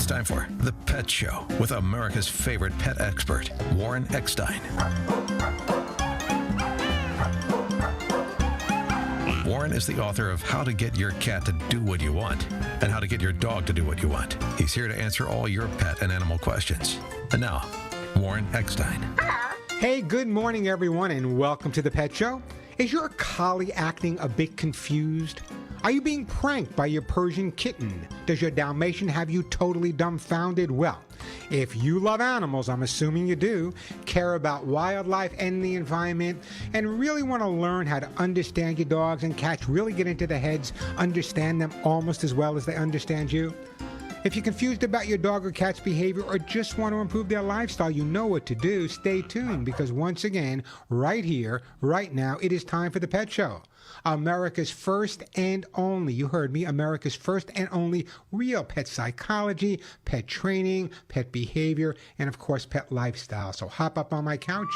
It's time for The Pet Show with America's favorite pet expert, Warren Eckstein. Warren is the author of How to Get Your Cat to Do What You Want and How to Get Your Dog to Do What You Want. He's here to answer all your pet and animal questions. And now, Warren Eckstein. Hey, good morning, everyone, and welcome to The Pet Show. Is your collie acting a bit confused? Are you being pranked by your Persian kitten? Does your Dalmatian have you totally dumbfounded? Well, if you love animals, I'm assuming you do, care about wildlife and the environment, and really want to learn how to understand your dogs and cats, really get into their heads, understand them almost as well as they understand you. If you're confused about your dog or cat's behavior or just want to improve their lifestyle, you know what to do. Stay tuned because once again, right here, right now, it is time for The Pet Show. America's first and only, you heard me, America's first and only real pet psychology, pet training, pet behavior, and of course, pet lifestyle. So hop up on my couch.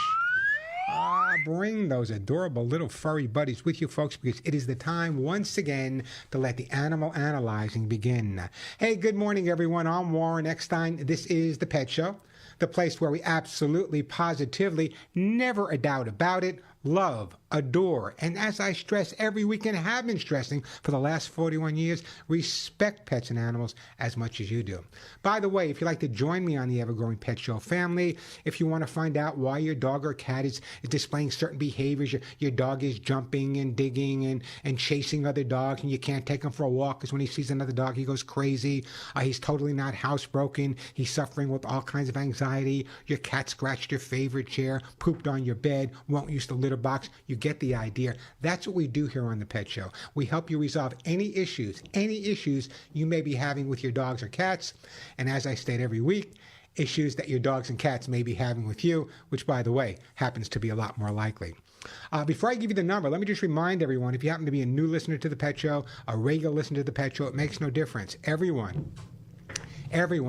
Bring those adorable little furry buddies with you, folks, because it is the time once again to let the animal analyzing begin. Hey, good morning, everyone. I'm Warren Eckstein. This is The Pet Show, the place where we absolutely, positively, never a doubt about it, love, adore, and as I stress every week and have been stressing for the last 41 years, respect pets and animals as much as you do. By the way, if you'd like to join me on the ever-growing Pet Show family, if you want to find out why your dog or cat is displaying certain behaviors, your dog is jumping and digging and chasing other dogs, and you can't take him for a walk because when he sees another dog, he goes crazy. He's totally not housebroken. He's suffering with all kinds of anxiety. Your cat scratched your favorite chair, pooped on your bed, won't use the litter box. You get the idea. That's what we do here on The Pet Show. We help you resolve any issues you may be having with your dogs or cats. And as I state every week, issues that your dogs and cats may be having with you, which, by the way, happens to be a lot more likely. Before I give you the number, let me just remind everyone, if you happen to be a new listener to The Pet Show, a regular listener to The Pet Show, it makes no difference. Everyone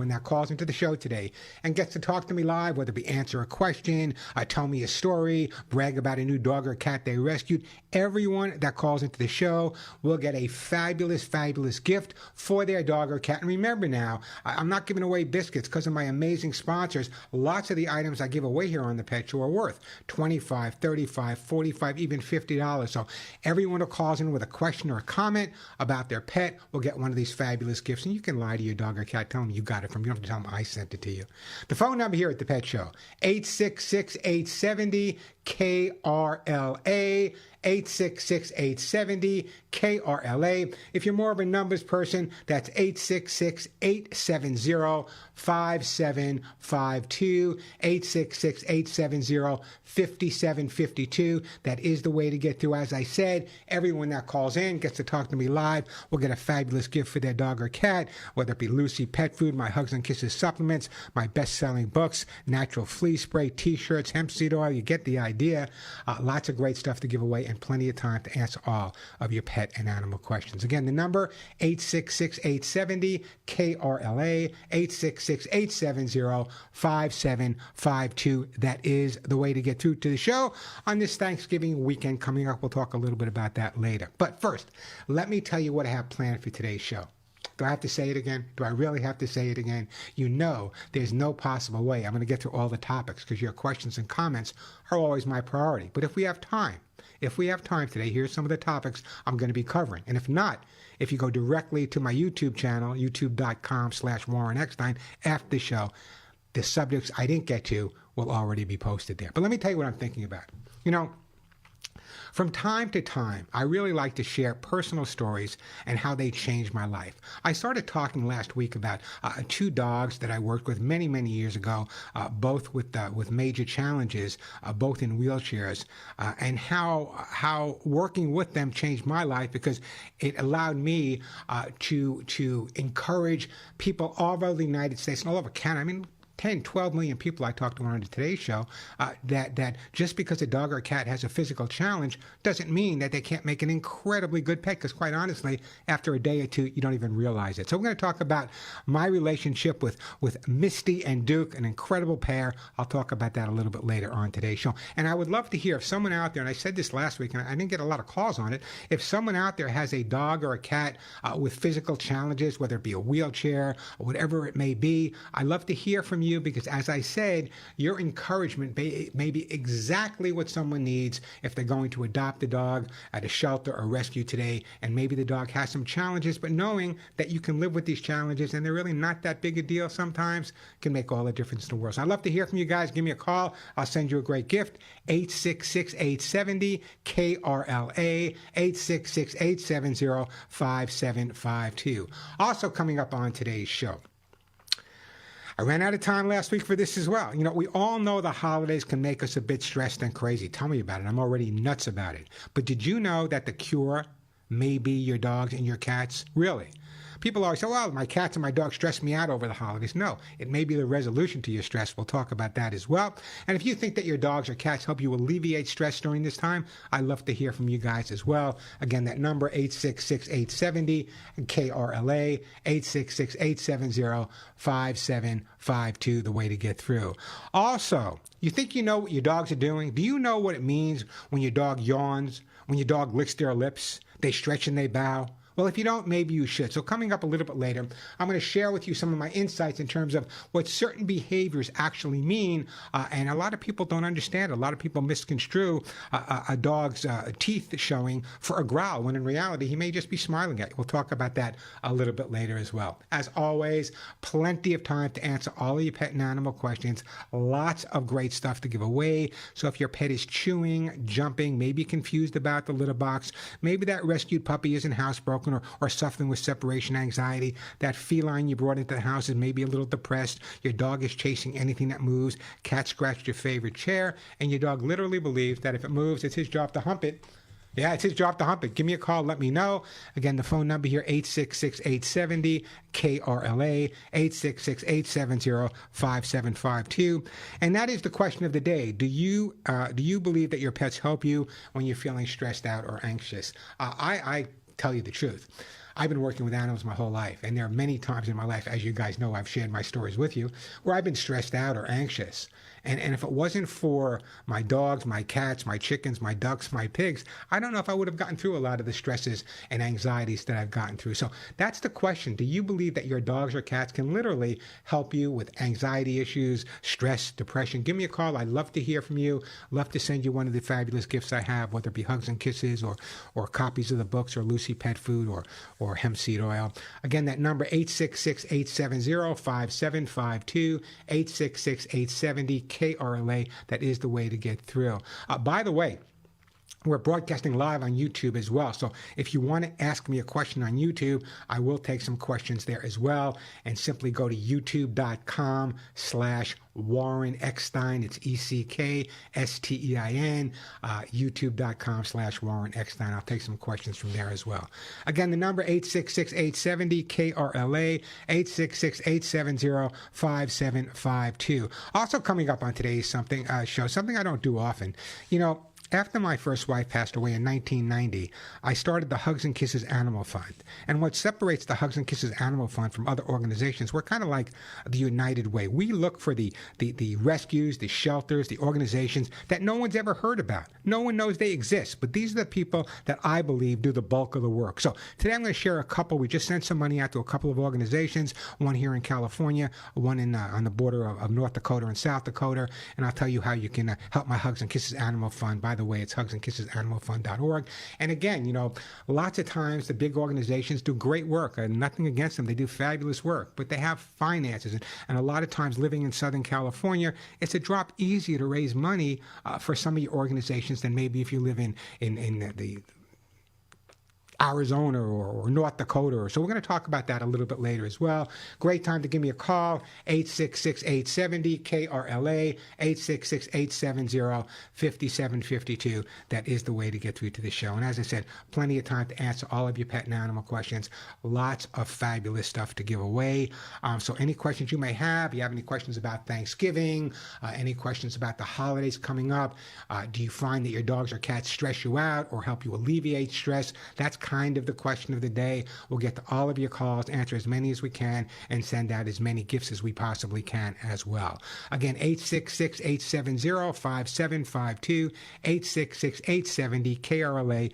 that calls into the show today and gets to talk to me live, whether it be answer a question, tell me a story, brag about a new dog or cat they rescued, everyone that calls into the show will get a fabulous, fabulous gift for their dog or cat. And remember now, I'm not giving away biscuits because of my amazing sponsors. Lots of the items I give away here on The Pet Show are worth $25, $35, $45, even $50. So everyone who calls in with a question or a comment about their pet will get one of these fabulous gifts. And you can lie to your dog or cat, tell them you got it from. You don't have to tell them I sent it to you. The phone number here at The Pet Show, 866-870-KRLA, 866-870-KRLA. If you're more of a numbers person, that's 866-870-5752, 866-870-5752. That is the way to get through. As I said, everyone that calls in gets to talk to me live will get a fabulous gift for their dog or cat, whether it be Lucy Pet Food, my Hugs and Kisses supplements, my best-selling books, natural flea spray, T-shirts, hemp seed oil. You get the idea. Lots of great stuff to give away and plenty of time to answer all of your pet and animal questions. Again, the number, 866-870-KRLA, 866-870-5752. That is the way to get through to the show on this Thanksgiving weekend coming up. We'll talk a little bit about that later. But first, let me tell you what I have planned for today's show. Do I have to say it again? Do I really have to say it again? You know there's no possible way I'm going to get through all the topics because your questions and comments are always my priority. But if we have time today, here's some of the topics I'm going to be covering. And if not, if you go directly to my YouTube channel, youtube.com/Warren Eckstein, after the show, the subjects I didn't get to will already be posted there. But let me tell you what I'm thinking about. You know, from time to time, I really like to share personal stories and how they changed my life. I started talking last week about two dogs that I worked with many, many years ago, both with major challenges, both in wheelchairs, and how working with them changed my life because it allowed me to encourage people all over the United States and all over Canada. I mean, 10, 12 million people I talked to on today's show, that just because a dog or a cat has a physical challenge doesn't mean that they can't make an incredibly good pet, because quite honestly, after a day or two, you don't even realize it. So we're going to talk about my relationship with Misty and Duke, an incredible pair. I'll talk about that a little bit later on today's show. And I would love to hear if someone out there, and I said this last week, and I didn't get a lot of calls on it, if someone out there has a dog or a cat with physical challenges, whether it be a wheelchair or whatever it may be, I'd love to hear from you, because as I said, your encouragement may be exactly what someone needs if they're going to adopt a dog at a shelter or rescue today, and maybe the dog has some challenges, but knowing that you can live with these challenges and they're really not that big a deal sometimes can make all the difference in the world. So I'd love to hear from you guys. Give me a call. I'll send you a great gift. 866-870-KRLA, 866-870-5752. Also coming up on today's show, I ran out of time last week for this as well. You know, we all know the holidays can make us a bit stressed and crazy. Tell me about it. I'm already nuts about it. But did you know that the cure may be your dogs and your cats? Really? People always say, well, my cats and my dogs stress me out over the holidays. No, it may be the resolution to your stress. `We'll talk about that as well. And if you think that your dogs or cats help you alleviate stress during this time, I'd love to hear from you guys as well. Again, that number, 866-870-KRLA, 866-870-5752, the way to get through. Also, you think you know what your dogs are doing? Do you know what it means when your dog yawns, when your dog licks their lips, they stretch and they bow? Well, if you don't, maybe you should. So coming up a little bit later, I'm going to share with you some of my insights in terms of what certain behaviors actually mean. And a lot of people don't understand. A lot of people misconstrue a dog's teeth showing for a growl, when in reality, he may just be smiling at you. We'll talk about that a little bit later as well. As always, plenty of time to answer all of your pet and animal questions. Lots of great stuff to give away. So if your pet is chewing, jumping, maybe confused about the litter box, maybe that rescued puppy isn't housebroken, or suffering with separation anxiety, that feline you brought into the house is maybe a little depressed, your dog is chasing anything that moves, cat scratched your favorite chair, and your dog literally believes that if it moves, it's his job to hump it. Yeah, it's his job to hump it. Give me a call. Let me know. Again, the phone number here, 866-870-KRLA, 866-870-5752. And that is the question of the day. Do you believe that your pets help you when you're feeling stressed out or anxious? I tell you the truth. I've been working with animals my whole life, and there are many times in my life, as you guys know, I've shared my stories with you, where I've been stressed out or anxious. And if it wasn't for my dogs, my cats, my chickens, my ducks, my pigs, I don't know if I would have gotten through a lot of the stresses and anxieties that I've gotten through. So that's the question. Do you believe that your dogs or cats can literally help you with anxiety issues, stress, depression? Give me a call. I'd love to hear from you. Love to send you one of the fabulous gifts I have, whether it be hugs and kisses or copies of the books or Lucy Pet Food or hemp seed oil. Again, that number, 866-870-5752, 866-870-KRLA. That is the way to get through. By the way, we're broadcasting live on YouTube as well. So if you want to ask me a question on YouTube, I will take some questions there as well. And simply go to youtube.com/Warren Eckstein. It's ECKSTEIN. YouTube.com/Warren Eckstein. I'll take some questions from there as well. Again, the number, 866-870-KRLA, 866-870-5752. Also coming up on today's show, something I don't do often. You know, after my first wife passed away in 1990, I started the Hugs and Kisses Animal Fund. And what separates the Hugs and Kisses Animal Fund from other organizations, we're kind of like the United Way. We look for the rescues, the shelters, the organizations that no one's ever heard about. No one knows they exist, but these are the people that I believe do the bulk of the work. So today I'm going to share a couple. We just sent some money out to a couple of organizations, one here in California, one on the border of North Dakota and South Dakota, and I'll tell you how you can help my Hugs and Kisses Animal Fund. By the way, it's hugsandkissesanimalfund.org. And again, you know, lots of times the big organizations do great work. Nothing against them. They do fabulous work, but they have finances. And a lot of times living in Southern California, it's a drop easier to raise money for some of your organizations than maybe if you live in the Arizona or North Dakota. So we're going to talk about that a little bit later as well. Great time to give me a call, 866-870-KRLA, 866-870-5752. That is the way to get through to the show. And as I said, plenty of time to answer all of your pet and animal questions. Lots of fabulous stuff to give away. So any questions you may have, you have any questions about Thanksgiving, any questions about the holidays coming up, do you find that your dogs or cats stress you out or help you alleviate stress? That's kind of the question of the day. We'll get to all of your calls, answer as many as we can, and send out as many gifts as we possibly can as well. Again, 866-870-5752, 866-870-KRLA.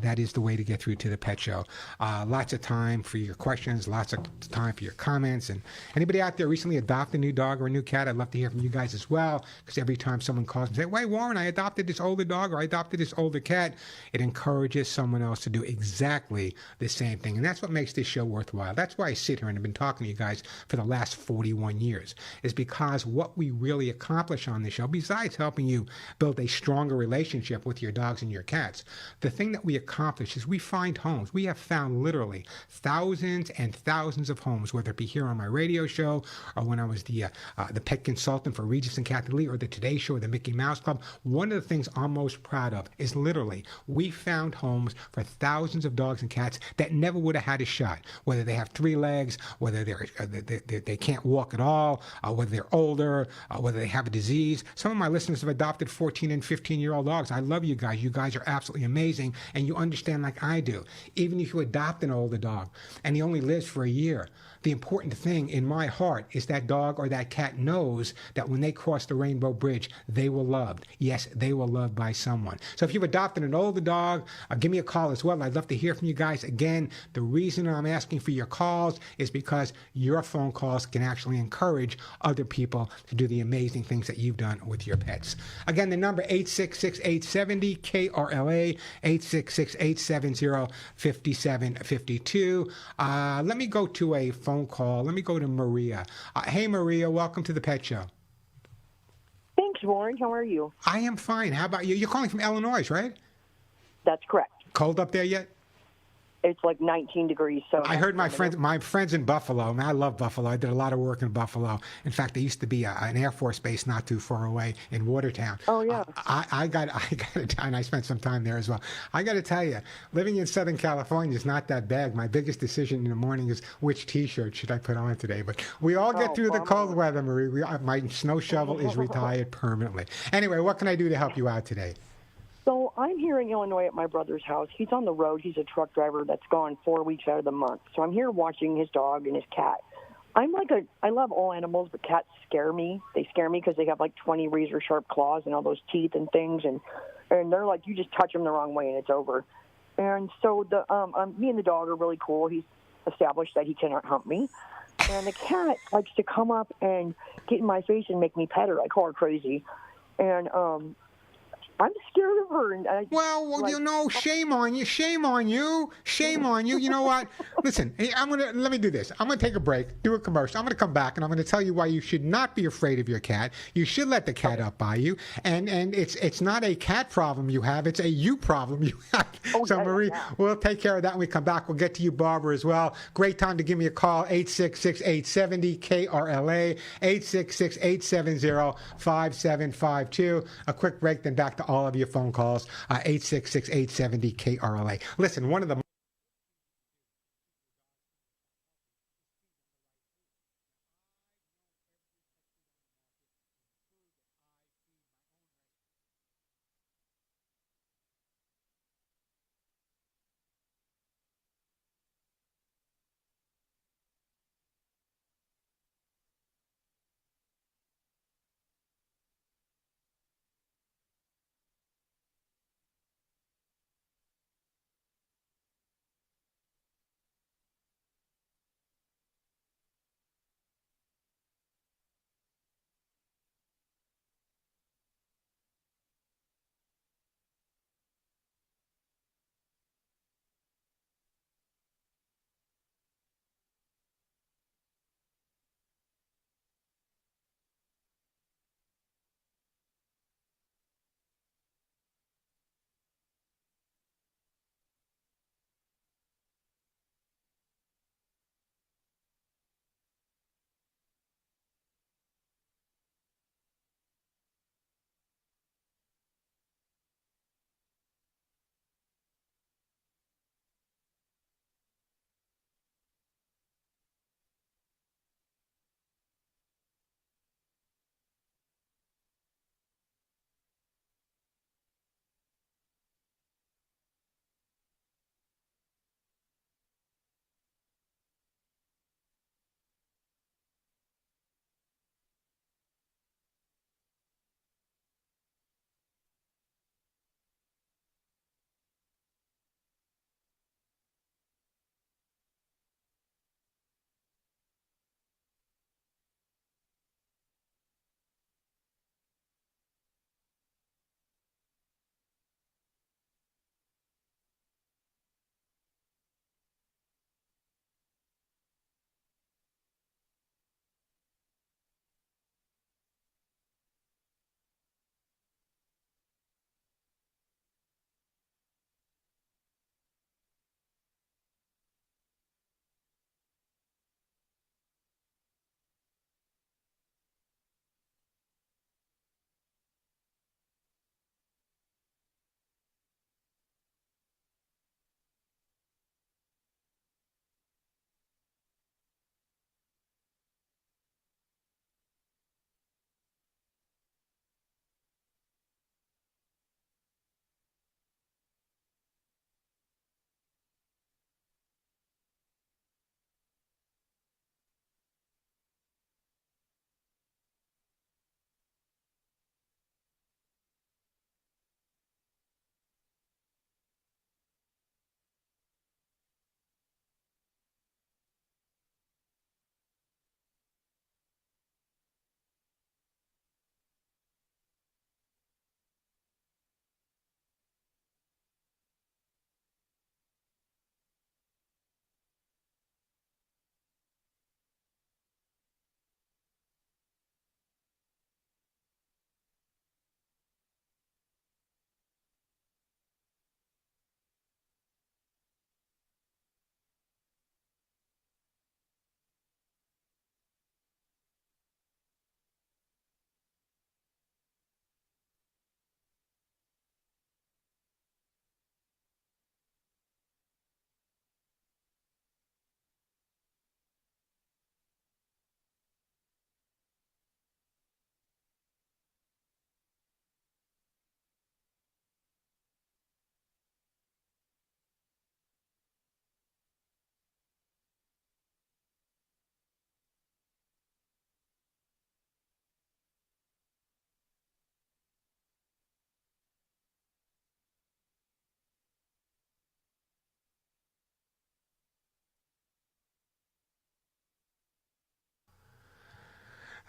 That is the way to get through to the Pet Show. Lots of time for your questions, lots of time for your comments. And anybody out there recently adopted a new dog or a new cat, I'd love to hear from you guys as well, because every time someone calls and says, "Wait, Warren, I adopted this older dog or I adopted this older cat," it encourages someone else to do exactly the same thing. And that's what makes this show worthwhile. That's why I sit here and have been talking to you guys for the last 41 years, is because what we really accomplish on this show, besides helping you build a stronger relationship with your dogs and your cats, the thing that we accomplish is we find homes. We have found literally thousands and thousands of homes, whether it be here on my radio show or when I was the pet consultant for Regis and Kathy Lee, or the Today Show or the Mickey Mouse Club. One of the things I'm most proud of is literally we found homes for thousands of dogs and cats that never would have had a shot, whether they have 3 legs, whether they can't walk at all, whether they're older, whether they have a disease. Some of my listeners have adopted 14 and 15-year-old dogs. I love you guys. You guys are absolutely amazing, and you understand like I do. Even if you adopt an older dog and he only lives for a year, the important thing in my heart is that dog or that cat knows that when they cross the rainbow bridge, they were loved. Yes, they were loved by someone. So if you've adopted an older dog, give me a call as well. I'd love to hear from you guys. Again, the reason I'm asking for your calls is because your phone calls can actually encourage other people to do the amazing things that you've done with your pets. Again, the number 866-870-KRLA, 866-870-5752. Let me go to a phone call. Let me go to Maria. Hey, Maria, welcome to the Pet Show. Thanks, Warren. How are you? I am fine. How about you? You're calling from Illinois, right? That's correct. Cold up there yet? It's like 19 degrees. So I heard my friends in Buffalo. Man, I love Buffalo. I did a lot of work in Buffalo. In fact, there used to be an Air Force base not too far away in Watertown. Oh yeah. I got to, and I spent some time there as well. I got to tell you, living in Southern California is not that bad. My biggest decision in the morning is which T-shirt should I put on today. But we all get through the cold weather, Marie. My snow shovel is retired permanently. Anyway, what can I do to help you out today? So I'm here in Illinois at my brother's house. He's on the road. He's a truck driver that's gone 4 weeks out of the month. So I'm here watching his dog and his cat. I love all animals, but cats scare me. They scare me because they have like 20 razor sharp claws and all those teeth and things, and they're like, you just touch them the wrong way and it's over. And so me and the dog are really cool. He's established that he cannot hump me. And the cat likes to come up and get in my face and make me pet her. I call her crazy. And I'm scared of her. And shame on you. Shame on you. Shame on you. You know what? Listen, let me do this. I'm going to take a break, do a commercial. I'm going to come back, and I'm going to tell you why you should not be afraid of your cat. You should let the cat up by you. And it's not a cat problem you have. It's a you problem you have. So, Marie, we'll take care of that when we come back. We'll get to you, Barbara, as well. Great time to give me a call, 866-870-KRLA, 866-870-5752. A quick break, then back to all of your phone calls, 866-870-KRLA. Listen, one of the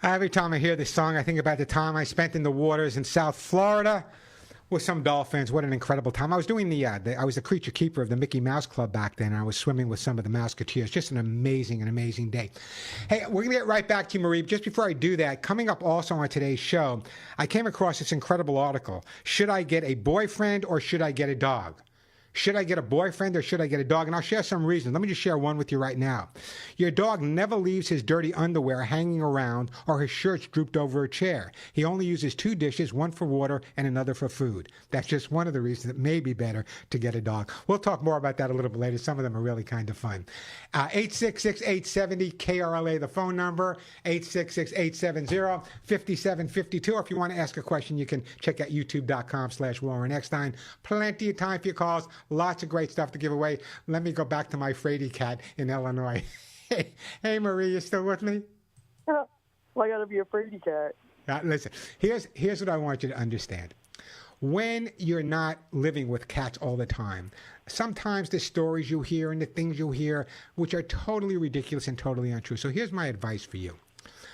Every time I hear this song, I think about the time I spent in the waters in South Florida with some dolphins. What an incredible time. I was doing I was the creature keeper of the Mickey Mouse Club back then, and I was swimming with some of the Mouseketeers. Just an amazing day. Hey, we're going to get right back to you, Marie. Just before I do that, coming up also on today's show, I came across this incredible article. Should I get a boyfriend or should I get a dog? Should I get a boyfriend or should I get a dog? And I'll share some reasons. Let me just share one with you right now. Your dog never leaves his dirty underwear hanging around or his shirts drooped over a chair. He only uses 2 dishes, one for water and another for food. That's just one of the reasons it may be better to get a dog. We'll talk more about that a little bit later. Some of them are really kind of fun. 866-870-KRLA, the phone number, 866-870-5752. Or if you want to ask a question, you can check out youtube.com/Warren Eckstein. Plenty of time for your calls. Lots of great stuff to give away. Let me go back to my Frady cat in Illinois. Hey, Marie, you still with me? Well, I got to be a Frady cat. Listen, here's what I want you to understand. When you're not living with cats all the time, sometimes the stories you hear and the things you hear, which are totally ridiculous and totally untrue. So here's my advice for you.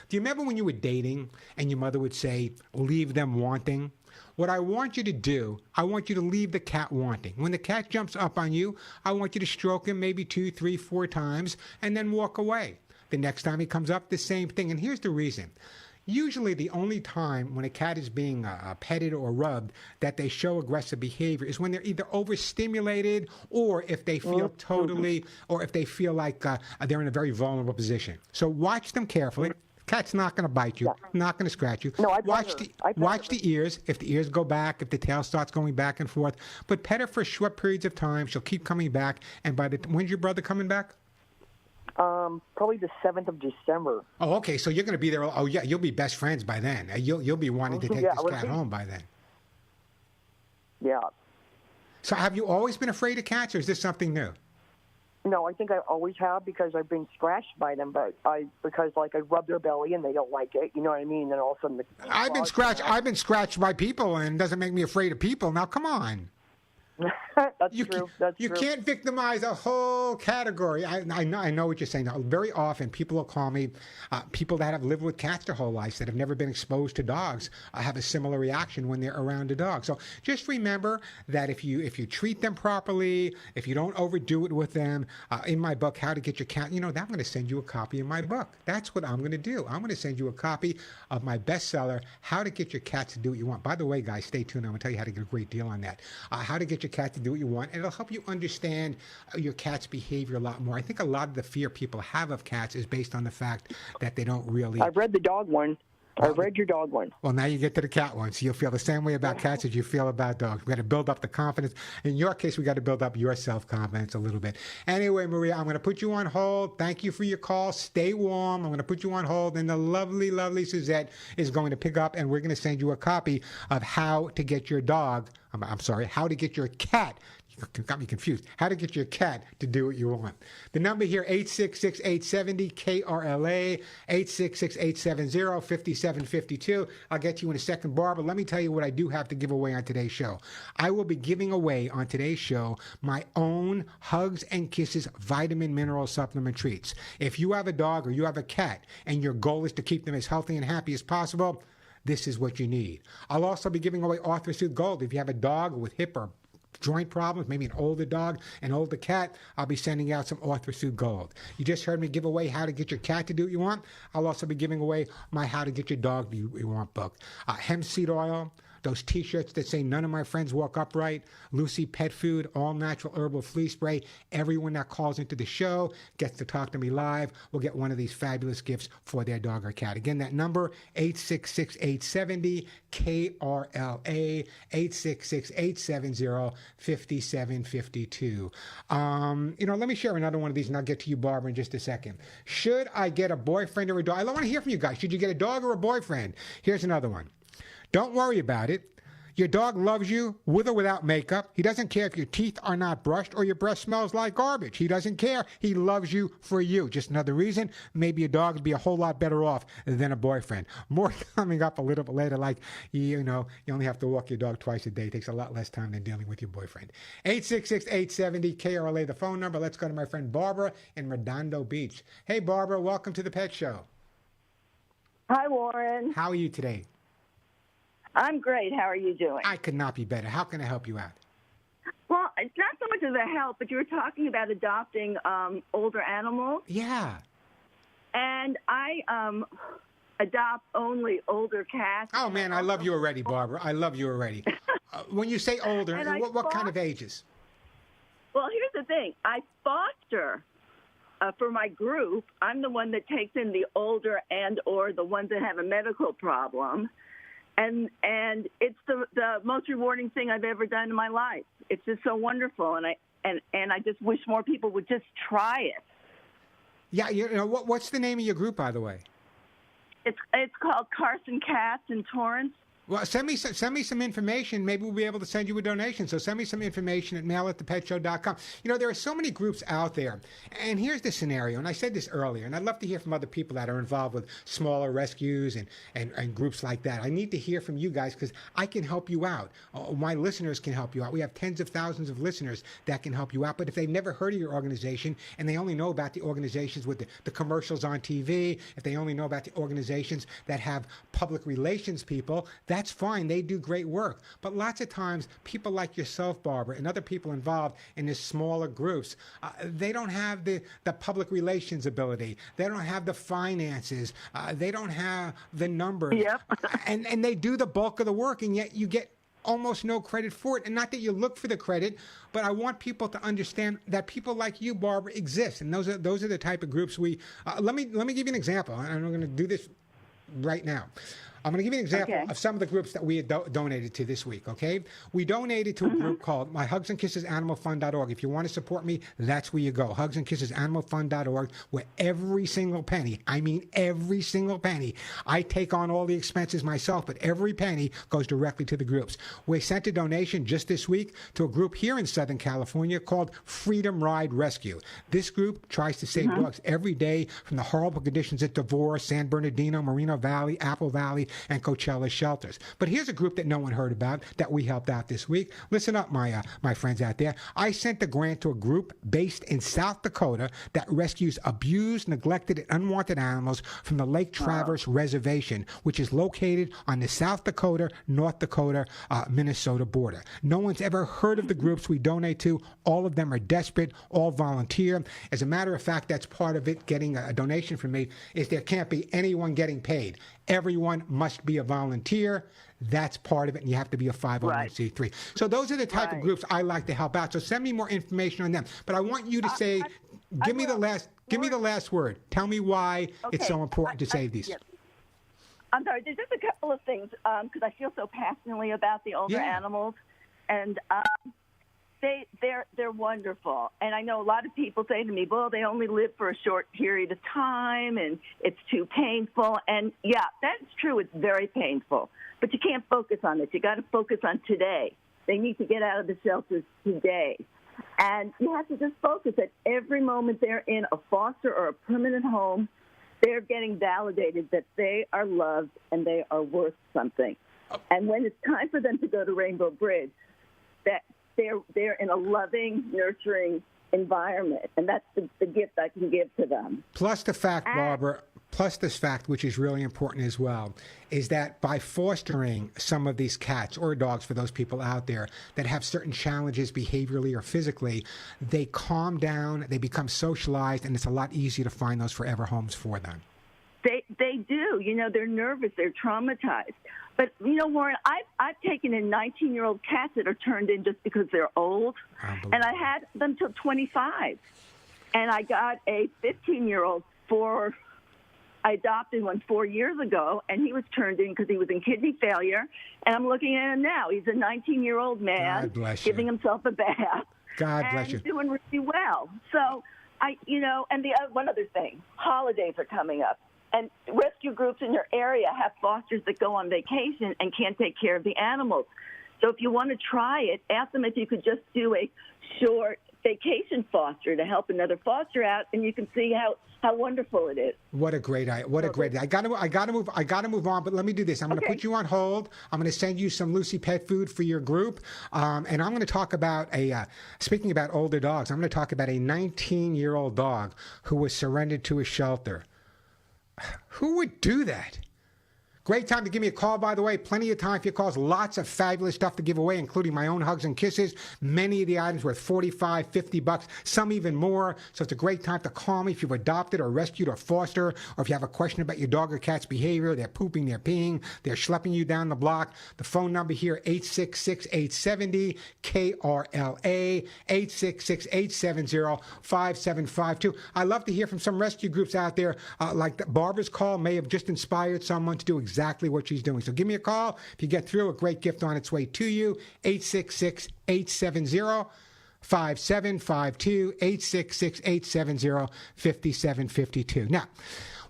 Do you remember when you were dating and your mother would say, leave them wanting? What I want you to do, I want you to leave the cat wanting. When the cat jumps up on you, I want you to stroke him maybe 2, 3, 4 times and then walk away. The next time he comes up, the same thing. And here's the reason. Usually the only time when a cat is being petted or rubbed that they show aggressive behavior is when they're either overstimulated or if they feel or if they feel like they're in a very vulnerable position. So watch them carefully. Cat's not going to bite you, not going to scratch you. No, watch the ears. If the ears go back, if the tail starts going back and forth, but pet her for short periods of time. She'll keep coming back. And when's your brother coming back? Probably the 7th of December. Oh, okay. So you're going to be there. Oh, yeah. You'll be best friends by then. You'll be wanting to take this cat home by then. Yeah. So have you always been afraid of cats, or is this something new? No, I think I always have because I've been scratched by them, but I rub their belly and they don't like it. You know what I mean? And then all of a sudden, I've been scratched by people, and it doesn't make me afraid of people. Now, come on. That's true. You can't victimize a whole category. I know what you're saying. Now, very often, people will call me, people that have lived with cats their whole lives that have never been exposed to dogs have a similar reaction when they're around a dog. So just remember that if you treat them properly, if you don't overdo it with them, in my book, How to Get Your Cat, I'm going to send you a copy of my book. That's what I'm going to do. I'm going to send you a copy of my bestseller, How to Get Your Cat to Do What You Want. By the way, guys, stay tuned. I'm going to tell you how to get a great deal on that. How to get your cat to do what you want, and it'll help you understand your cat's behavior a lot more. I think a lot of the fear people have of cats is based on the fact that they don't really... I've read the dog one. I've read your dog one. Well, now you get to the cat one, so you'll feel the same way about cats as you feel about dogs. We got to build up the confidence. In your case, we got to build up your self-confidence a little bit. Anyway, Maria, I'm going to put you on hold. Thank you for your call. Stay warm. I'm going to put you on hold, and the lovely, lovely Suzette is going to pick up, and we're going to send you a copy of How to Get Your Dog. How to Get Your Cat. You got me confused. How to Get Your Cat to Do What You Want. The number here, 866-870-KRLA, 866-870-5752. I'll get you in a second, Barbara. Let me tell you what I do have to give away on today's show. I will be giving away on today's show my own Hugs and Kisses vitamin mineral supplement treats. If you have a dog or you have a cat and your goal is to keep them as healthy and happy as possible, this is what you need. I'll also be giving away Arthrosuit Gold. If you have a dog with hip or joint problems, maybe an older dog, an older cat, I'll be sending out some Arthrosuit Gold. You just heard me give away How to Get Your Cat to Do What You Want. I'll also be giving away my How to Get Your Dog to Do What You Want book. Hemp seed oil, those T-shirts that say none of my friends walk upright, Lucy Pet Food, all natural herbal flea spray. Everyone that calls into the show gets to talk to me live will get one of these fabulous gifts for their dog or cat. Again, that number, 866-870-KRLA, 866-870-5752. Let me share another one of these, and I'll get to you, Barbara, in just a second. Should I get a boyfriend or a dog? I want to hear from you guys. Should you get a dog or a boyfriend? Here's another one. Don't worry about it. Your dog loves you with or without makeup. He doesn't care if your teeth are not brushed or your breath smells like garbage. He doesn't care. He loves you for you. Just another reason maybe a dog would be a whole lot better off than a boyfriend. More coming up a little bit later, like, you only have to walk your dog twice a day. It takes a lot less time than dealing with your boyfriend. 866-870-KRLA, the phone number. Let's go to my friend Barbara in Redondo Beach. Hey, Barbara, welcome to the Pet Show. Hi, Warren. How are you today? I'm great. How are you doing? I could not be better. How can I help you out? Well, it's not so much of a help, but you were talking about adopting older animals. Yeah. And I adopt only older cats. Oh, man, I love you already, Barbara. I love you already. When you say older, And what kind of ages? Well, here's the thing. I foster for my group. I'm the one that takes in the older and or the ones that have a medical problem. And it's the most rewarding thing I've ever done in my life. It's just so wonderful, and I just wish more people would just try it. Yeah, what's the name of your group, by the way? It's called Carson Cats in Torrance. Well, send me some information. Maybe we'll be able to send you a donation. So send me some information at mail@thepetshow.com. There are so many groups out there. And here's the scenario, and I said this earlier, and I'd love to hear from other people that are involved with smaller rescues and groups like that. I need to hear from you guys because I can help you out. My listeners can help you out. We have tens of thousands of listeners that can help you out. But if they've never heard of your organization and they only know about the organizations with the commercials on TV, if they only know about the organizations that have public relations people, that's fine. They do great work. But lots of times, people like yourself, Barbara, and other people involved in these smaller groups, they don't have the public relations ability. They don't have the finances. They don't have the numbers. Yep. and they do the bulk of the work, and yet you get almost no credit for it. And not that you look for the credit, but I want people to understand that people like you, Barbara, exist. And those are the type of groups we... let me give you an example. And I'm going to do this right now. I'm going to give you an example of some of the groups that we had donated to this week, okay? We donated to a group called myhugsandkissesanimalfund.org. If you want to support me, that's where you go, hugsandkissesanimalfund.org, where every single penny, I mean every single penny, I take on all the expenses myself, but every penny goes directly to the groups. We sent a donation just this week to a group here in Southern California called Freedom Ride Rescue. This group tries to save dogs every day from the horrible conditions at Devore, San Bernardino, Moreno Valley, Apple Valley, and Coachella shelters. But here's a group that no one heard about that we helped out this week. Listen up, my friends out there. I sent a grant to a group based in South Dakota that rescues abused, neglected, and unwanted animals from the Lake Traverse Reservation, which is located on the South Dakota, North Dakota, Minnesota border. No one's ever heard of the groups we donate to. All of them are desperate, all volunteer. As a matter of fact, that's part of it, getting a donation from me, is there can't be anyone getting paid. Everyone must be a volunteer. That's part of it, and you have to be a 501c3. So those are the type of groups I like to help out. So send me more information on them. But I want you to say, give me the last word. Tell me why it's so important to save these. Yes. I'm sorry. There's just a couple of things because I feel so passionately about the older animals, and they're wonderful. And I know a lot of people say to me, well, they only live for a short period of time and it's too painful. And yeah, that's true. It's very painful, but you can't focus on it. You got to focus on today. They need to get out of the shelters today. And you have to just focus at every moment they're in a foster or a permanent home, they're getting validated that they are loved and they are worth something. And when it's time for them to go to Rainbow Bridge, that they're in a loving, nurturing environment, and that's the gift I can give to them. Plus the fact, Barbara, this fact, which is really important as well, is that by fostering some of these cats or dogs for those people out there that have certain challenges behaviorally or physically, they calm down, they become socialized, and it's a lot easier to find those forever homes for them. They do. They're nervous. They're traumatized. But, Warren, I've taken in 19-year-old cats that are turned in just because they're old. And I had them till 25. And I got a 15-year-old I adopted one 4 years ago, and he was turned in because he was in kidney failure. And I'm looking at him now. He's a 19-year-old man giving himself a bath. God bless you. And doing really well. So, and one other thing, holidays are coming up. And rescue groups in your area have fosters that go on vacation and can't take care of the animals. So if you want to try it, ask them if you could just do a short vacation foster to help another foster out, and you can see how wonderful it is. What a great idea! What a great idea! I got to move on. But let me do this. I'm going to put you on hold. I'm going to send you some Lucy pet food for your group, and I'm going to talk about speaking about older dogs. I'm going to talk about a 19-year-old dog who was surrendered to a shelter. Who would do that? Great time to give me a call, by the way. Plenty of time for your calls. Lots of fabulous stuff to give away, including my own hugs and kisses. Many of the items worth $45, $50, some even more. So it's a great time to call me if you've adopted or rescued or foster, or if you have a question about your dog or cat's behavior. They're pooping, they're peeing, they're schlepping you down the block. The phone number here, 866-870-KRLA, 866-870-5752. I love to hear from some rescue groups out there, like Barbara's call may have just inspired someone to do exactly what she's doing. So give me a call. If you get through, a great gift on its way to you. 866-870-5752, 866-870-5752. Now,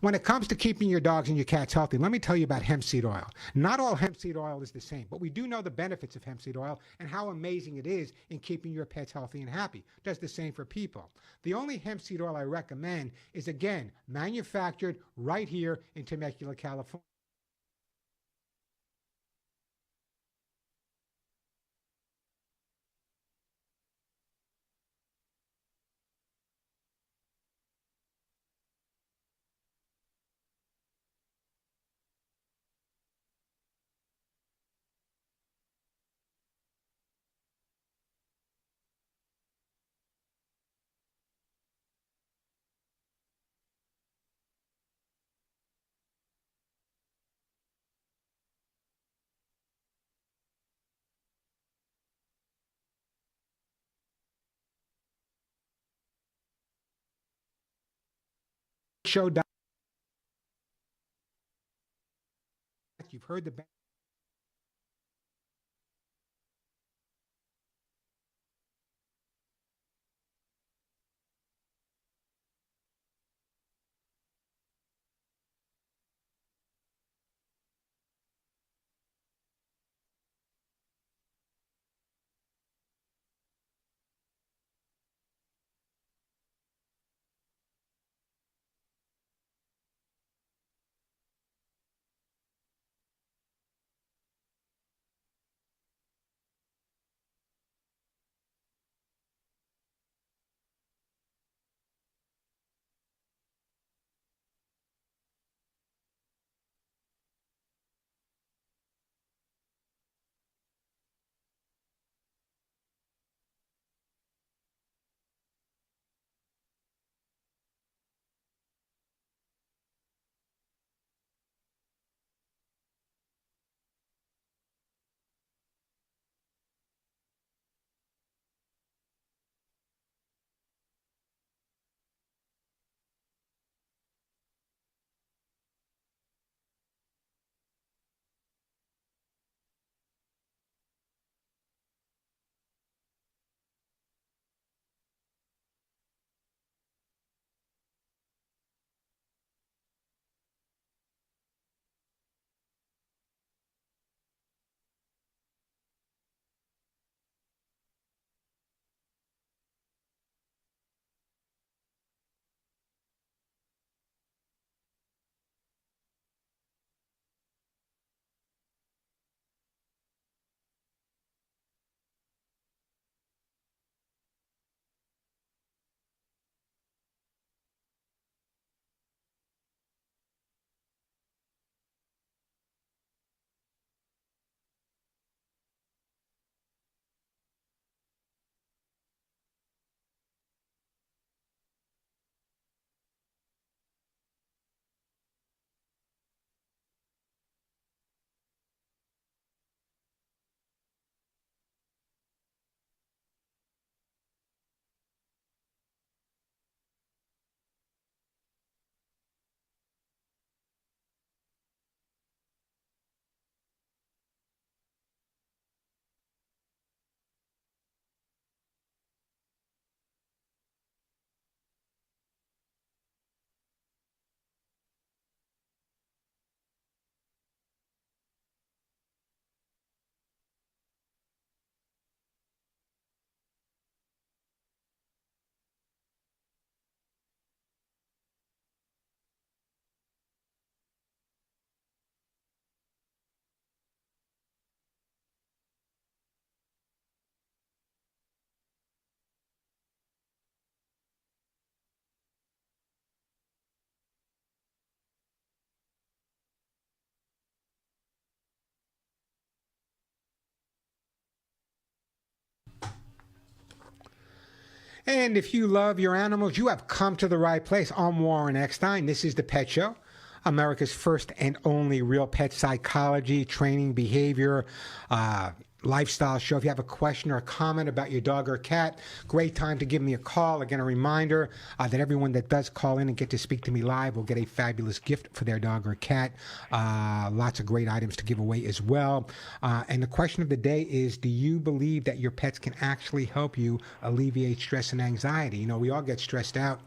when it comes to keeping your dogs and your cats healthy, let me tell you about hemp seed oil. Not all hemp seed oil is the same, but we do know the benefits of hemp seed oil and how amazing it is in keeping your pets healthy and happy. It does the same for people. The only hemp seed oil I recommend is, again, manufactured right here in Temecula, California. Show. You've heard the And if you love your animals, you have come to the right place. I'm Warren Eckstein. This is The Pet Show, America's first and only real pet psychology, training, behavior, lifestyle show. If you have a question or a comment about your dog or cat, great time to give me a call. Again, a reminder that everyone that does call in and get to speak to me live will get a fabulous gift for their dog or cat. Lots of great items to give away as well. And the question of the day is, do you believe that your pets can actually help you alleviate stress and anxiety? You know, we all get stressed out.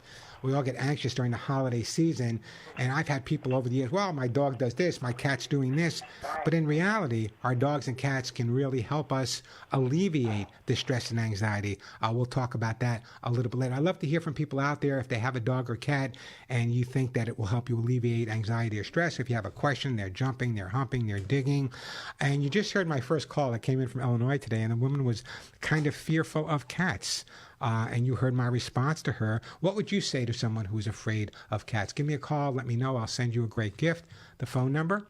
We all get anxious during the holiday season, and I've had people over the years, well, my dog does this, my cat's doing this, but in reality, our dogs and cats can really help us alleviate the stress and anxiety. We'll talk about that a little bit later. I love to hear from people out there if they have a dog or cat and you think that it will help you alleviate anxiety or stress. If you have a question, they're jumping, they're humping, they're digging. And you just heard my first call that came in from Illinois today, and the woman was kind of fearful of cats. And you heard my response to her. What would you say to someone who's afraid of cats? Give me a call. Let me know. I'll send you a great gift. The phone number,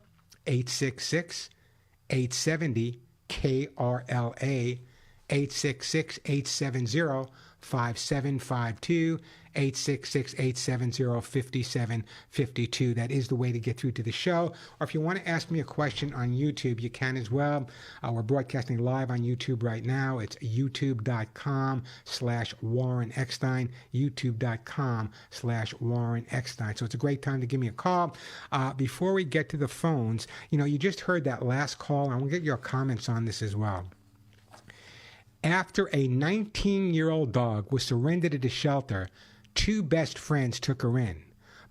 866-870-KRLA, 866-870-5752, 866-870-5752. That is the way to get through to the show. Or if you want to ask me a question on YouTube, you can as well. We're broadcasting live on YouTube right now. It's youtube.com/Warren Eckstein, youtube.com/Warren Eckstein. So it's a great time to give me a call. Before we get to the phones, you know, you just heard that last call. I want to get your comments on this as well. After a 19-year-old dog was surrendered at a shelter, two best friends took her in.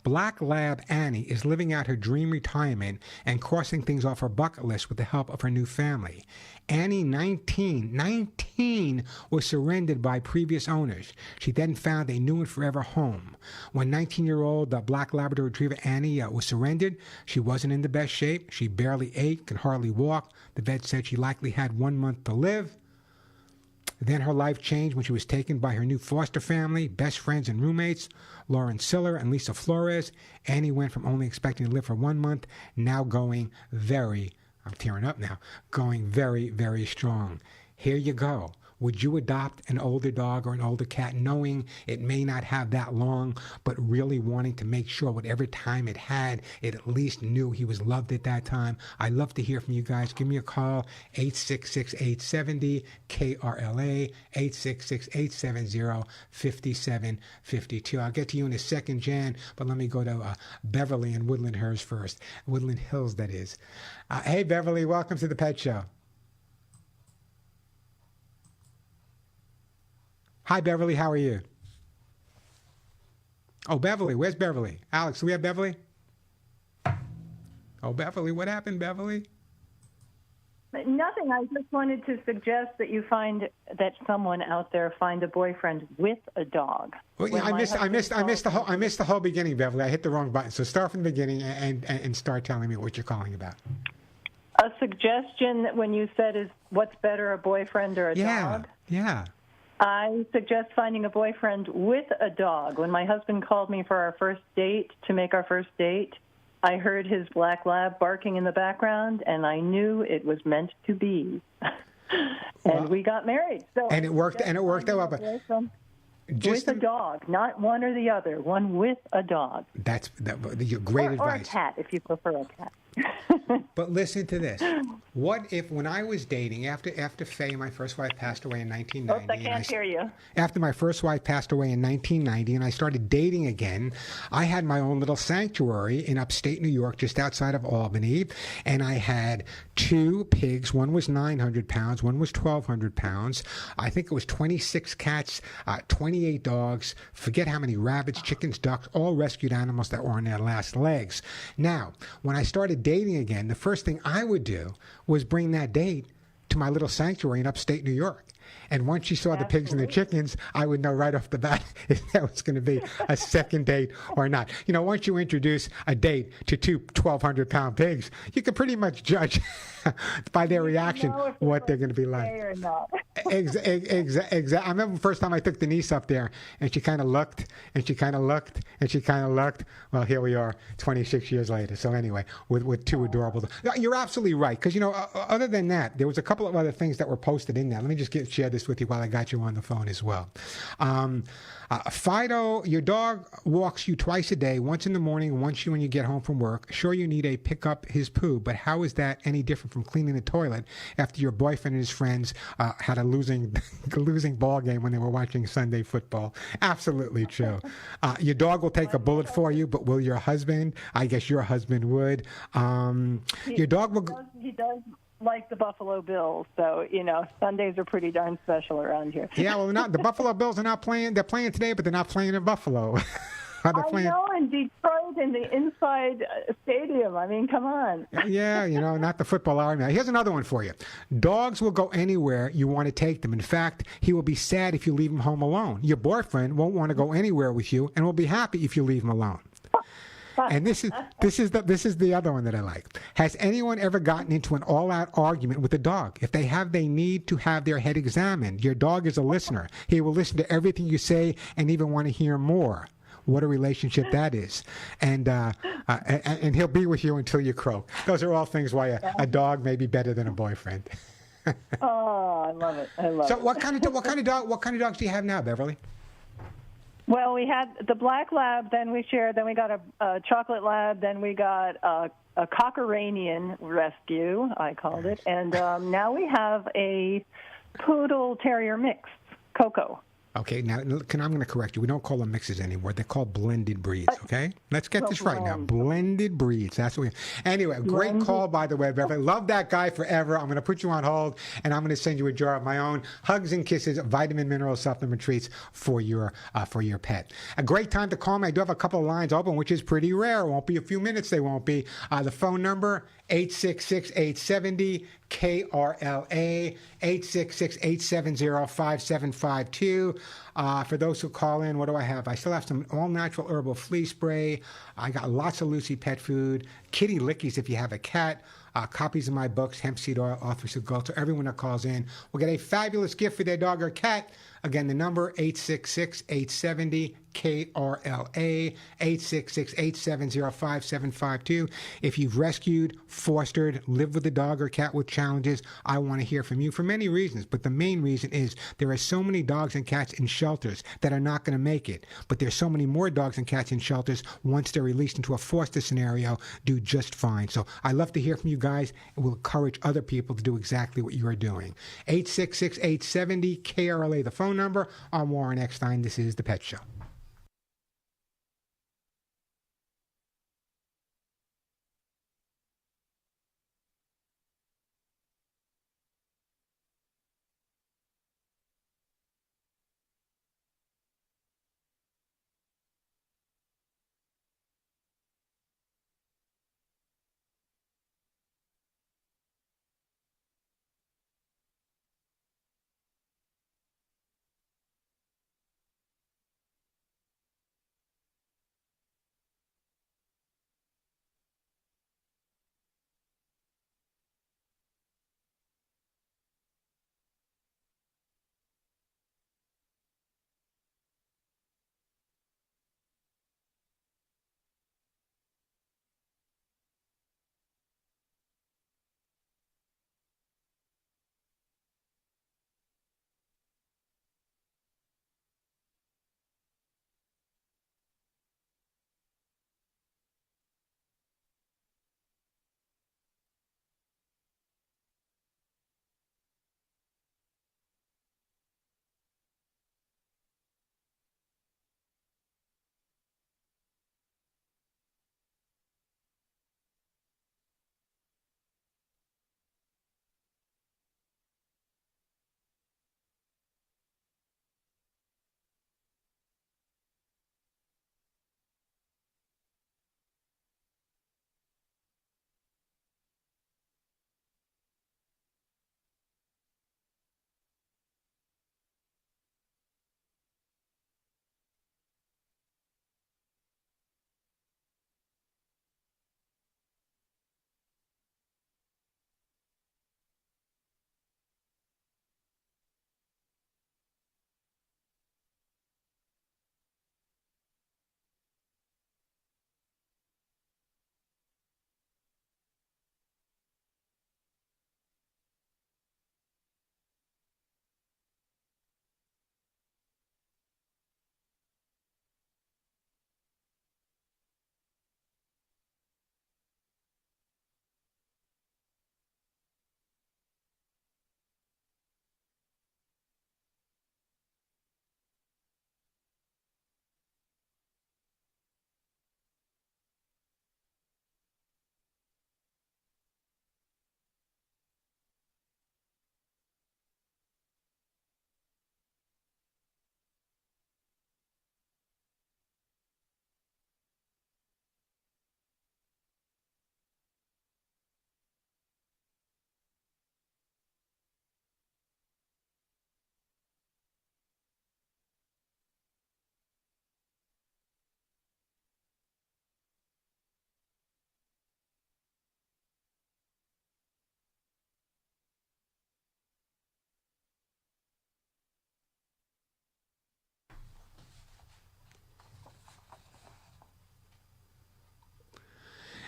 Black Lab Annie is living out her dream retirement and crossing things off her bucket list with the help of her new family. Annie, 19, was surrendered by previous owners. She then found a new and forever home. When 19-year-old Black Labrador Retriever Annie was surrendered, she wasn't in the best shape. She barely ate, could hardly walk. The vet said she likely had 1 month to live. Then her life changed when she was taken by her new foster family, best friends and roommates, Lauren Siller and Lisa Flores. Annie went from only expecting to live for 1 month, now going I'm tearing up now, going very, very strong. Here you go. Would you adopt an older dog or an older cat knowing it may not have that long, but really wanting to make sure whatever time it had, it at least knew he was loved at that time? I'd love to hear from you guys. Give me a call, 866-870-KRLA, 866-870-5752. I'll get to you in a second, Jan, but let me go to Beverly in Woodland Hills first. Woodland Hills, that is. Hey, Beverly, welcome to the Pet Show. Hi, Beverly. How are you? Oh, Beverly. Where's Beverly? Alex, do we have Beverly? Oh, Beverly. What happened, Beverly? Nothing. I just wanted to suggest that you find that someone out there find a boyfriend with a dog. Well, yeah, I missed the whole beginning, Beverly. I hit the wrong button. So start from the beginning and start telling me what you're calling about. A suggestion that when you said is what's better, a boyfriend or a dog? Yeah. I suggest finding a boyfriend with a dog. When my husband called me for our first date, to make our first date, I heard his black lab barking in the background, and I knew it was meant to be. And we got married. So and it worked out well. But with a dog, not one or the other, one with a dog. That's great advice. Or a cat, if you prefer a cat. But listen to this. What if, when I was dating, after Faye, my first wife, passed away in 1990. Oops, I can't hear you. After my first wife passed away in 1990 and I started dating again, I had my own little sanctuary in upstate New York, just outside of Albany. And I had 2 pigs. One was 900 pounds. One was 1,200 pounds. I think it was 26 cats, 28 dogs. Forget how many rabbits, chickens, ducks, all rescued animals that were on their last legs. Now, when I started dating again, the first thing I would do was bring that date to my little sanctuary in upstate New York. And once she saw the pigs and the chickens, I would know right off the bat if that was going to be a second date or not. You know, once you introduce a date to 2 1,200-pound pigs, you can pretty much judge by their reaction what they're going to be like. Exactly. I remember the first time I took Denise up there, and she kind of looked, and she kind of looked, and she kind of looked. Well, here we are, 26 years later. So anyway, with two adorable. You're absolutely right, because other than that, there was a couple of other things that were posted in there. Let me just share this with you while I got you on the phone as well. Fido, your dog walks you twice a day, once in the morning, once when you get home from work. Sure, you need a pick up his poo, but how is that any different from cleaning the toilet after your boyfriend and his friends had a losing ball game when they were watching Sunday football? Absolutely true. Your dog will take a bullet for you, but will your husband? I guess your husband would. Your dog will. He does like the Buffalo Bills, so Sundays are pretty darn special around here. Yeah, well, the Buffalo Bills are not playing. They're playing today, but they're not playing in Buffalo. I know, in Detroit, in the inside stadium. I mean, come on. Yeah, not the football army. Here's another one for you. Dogs will go anywhere you want to take them. In fact, he will be sad if you leave him home alone. Your boyfriend won't want to go anywhere with you and will be happy if you leave him alone. And this is the other one that I like. Has anyone ever gotten into an all-out argument with a dog? If they have, they need to have their head examined. Your dog is a listener. He will listen to everything you say and even want to hear more. What a relationship that is. And he'll be with you until you croak. Those are all things why a dog may be better than a boyfriend. Oh, I love it. So what kind of dogs do you have now, Beverly? Well, we had the black lab, then we shared, then we got a chocolate lab, then we got a Cockeranian rescue, I called it, and now we have a poodle terrier mix, Coco. Okay, now I'm going to correct you. We don't call them mixes anymore. They're called blended breeds, okay? Let's get this right now. Blended breeds. That's what Anyway, great call, by the way, Beverly. Love that guy forever. I'm going to put you on hold, and I'm going to send you a jar of my own Hugs and Kisses vitamin mineral supplement treats for your pet. A great time to call me. I do have a couple of lines open, which is pretty rare. It won't be a few minutes. They won't be. The phone number, 866-870 KRLA, 866-870-5752. For those who call in, what do I have? I still have some all-natural herbal flea spray. I got lots of Lucy pet food, kitty lickies if you have a cat, copies of my books, hemp seed oil, authors of gold. So everyone that calls in will get a fabulous gift for their dog or cat. Again, the number, 866-870 KRLA, 866-870-5752. If you've rescued, fostered, lived with a dog or cat with challenges, I want to hear from you for many reasons. But the main reason is there are so many dogs and cats in shelters that are not going to make it. But there's so many more dogs and cats in shelters, once they're released into a foster scenario, do just fine. So I love to hear from you guys, and we'll encourage other people to do exactly what you are doing. 866-870 KRLA, the phone number. I'm Warren Eckstein. This is The Pet Show.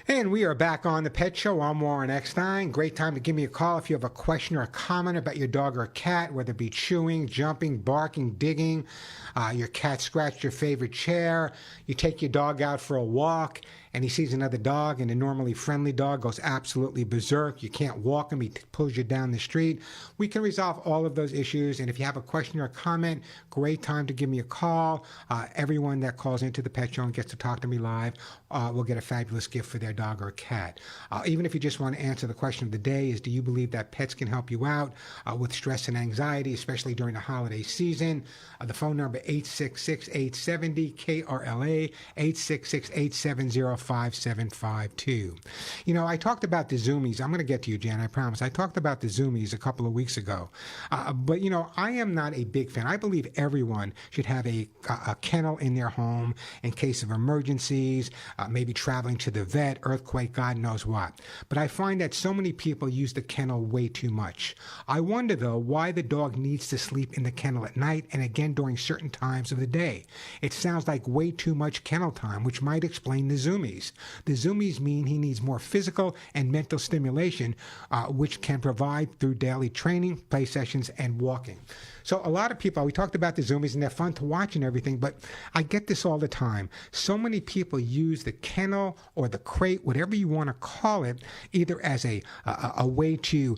And we are back on the Pet Show. I'm Warren Eckstein. Great time to give me a call if you have a question or a comment about your dog or cat, whether it be chewing, jumping, barking, digging. Your cat scratched your favorite chair. You take your dog out for a walk and he sees another dog, and a normally friendly dog goes absolutely berserk. You can't walk him. He pulls you down the street. We can resolve all of those issues. And if you have a question or a comment, great time to give me a call. Everyone that calls into the Pet Show and gets to talk to me live will get a fabulous gift for their dog or cat. Even if you just want to answer the question of the day is, do you believe that pets can help you out with stress and anxiety, especially during the holiday season? The phone number 866-870-KRLA, 866-870-5752. You know, I talked about the Zoomies. I'm going to get to you, Jan, I promise. I talked about the Zoomies a couple of weeks ago. But, you know, I am not a big fan. I believe everyone should have a kennel in their home in case of emergencies, maybe traveling to the vet, earthquake, God knows what. But I find that so many people use the kennel way too much. I wonder, though, why the dog needs to sleep in the kennel at night and again during certain times of the day. It sounds like way too much kennel time, which might explain the Zoomies. The Zoomies mean he needs more physical and mental stimulation, which can provide through daily training, play sessions, and walking. So a lot of people, we talked about the Zoomies, and they're fun to watch and everything, but I get this all the time. So many people use the kennel or the crate, whatever you want to call it, either as a way to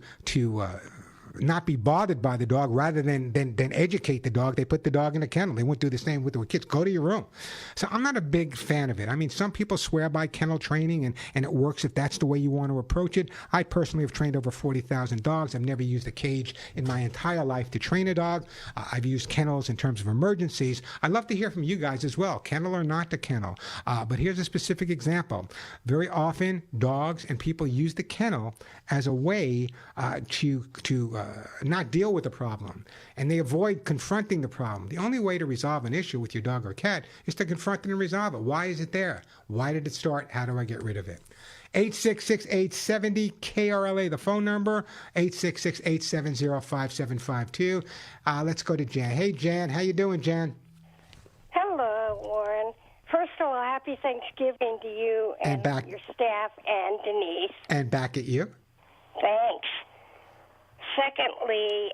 not be bothered by the dog rather than educate the dog. They put the dog in a kennel. They won't do the same with the kids. Go to your room. So I'm not a big fan of it. I mean, some people swear by kennel training, and it works if that's the way you want to approach it. I personally have trained over 40,000 dogs. I've never used a cage in my entire life to train a dog. I've used kennels in terms of emergencies. I'd love to hear from you guys as well, kennel or not the kennel. But here's a specific example. Very often, dogs and people use the kennel as a way to not deal with the problem, and they avoid confronting the problem. The only way to resolve an issue with your dog or cat is to confront it and resolve it. Why is it there? Why did it start? How do I get rid of it? 866-870-KRLA, the phone number, 866-870-5752. Let's go to Jan. Hey, Jan. How you doing, Jan? Hello, Warren. First of all, happy Thanksgiving to you and your staff and Denise. And back at you. Thanks. Secondly,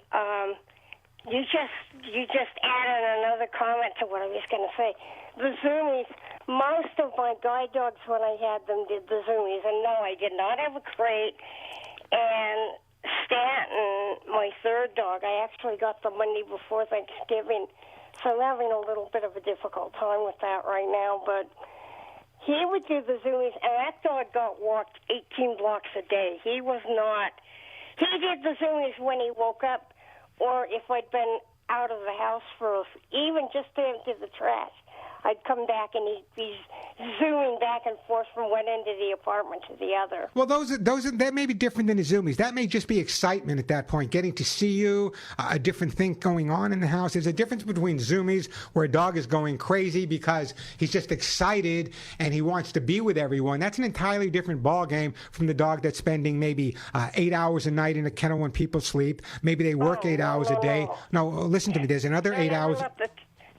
you just added another comment to what I was going to say. The Zoomies, most of my guide dogs when I had them did the Zoomies, and no, I did not have a crate. And Stanton, my third dog, I actually got the Monday before Thanksgiving, so I'm having a little bit of a difficult time with that right now, but he would do the Zoomies, and that dog got walked 18 blocks a day. He did the Zoomies when he woke up, or if I'd been out of the house for even just to empty the trash. I'd come back and he'd be zooming back and forth from one end of the apartment to the other. Well, that may be different than the Zoomies. That may just be excitement at that point, getting to see you, a different thing going on in the house. There's a difference between Zoomies, where a dog is going crazy because he's just excited and he wants to be with everyone. That's an entirely different ball game from the dog that's spending maybe 8 hours a night in a kennel when people sleep. Maybe they work 8 hours a day. No, listen to me. There's another 8 hours.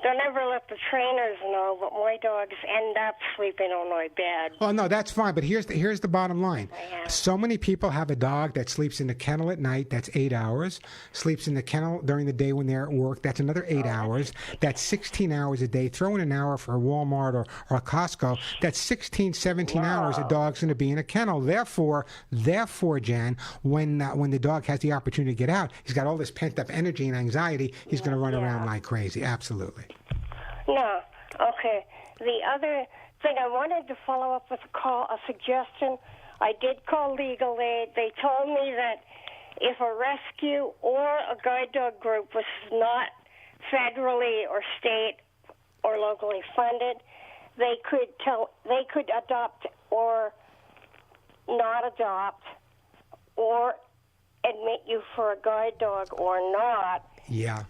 Don't ever let the trainers know, but my dogs end up sleeping on my bed. Oh, no, that's fine, but here's the bottom line. So many people have a dog that sleeps in the kennel at night, that's 8 hours, sleeps in the kennel during the day when they're at work, that's another 8 hours, that's 16 hours a day. Throw in an hour for a Walmart or a Costco, that's 16, 17 hours a dog's going to be in a kennel. Therefore, Jan, when the dog has the opportunity to get out, he's got all this pent-up energy and anxiety, he's going to run around like crazy, absolutely. No. Okay. The other thing, I wanted to follow up with a suggestion. I did call legal aid. They told me that if a rescue or a guide dog group was not federally or state or locally funded, they could adopt or not adopt or admit you for a guide dog or not. Yeah.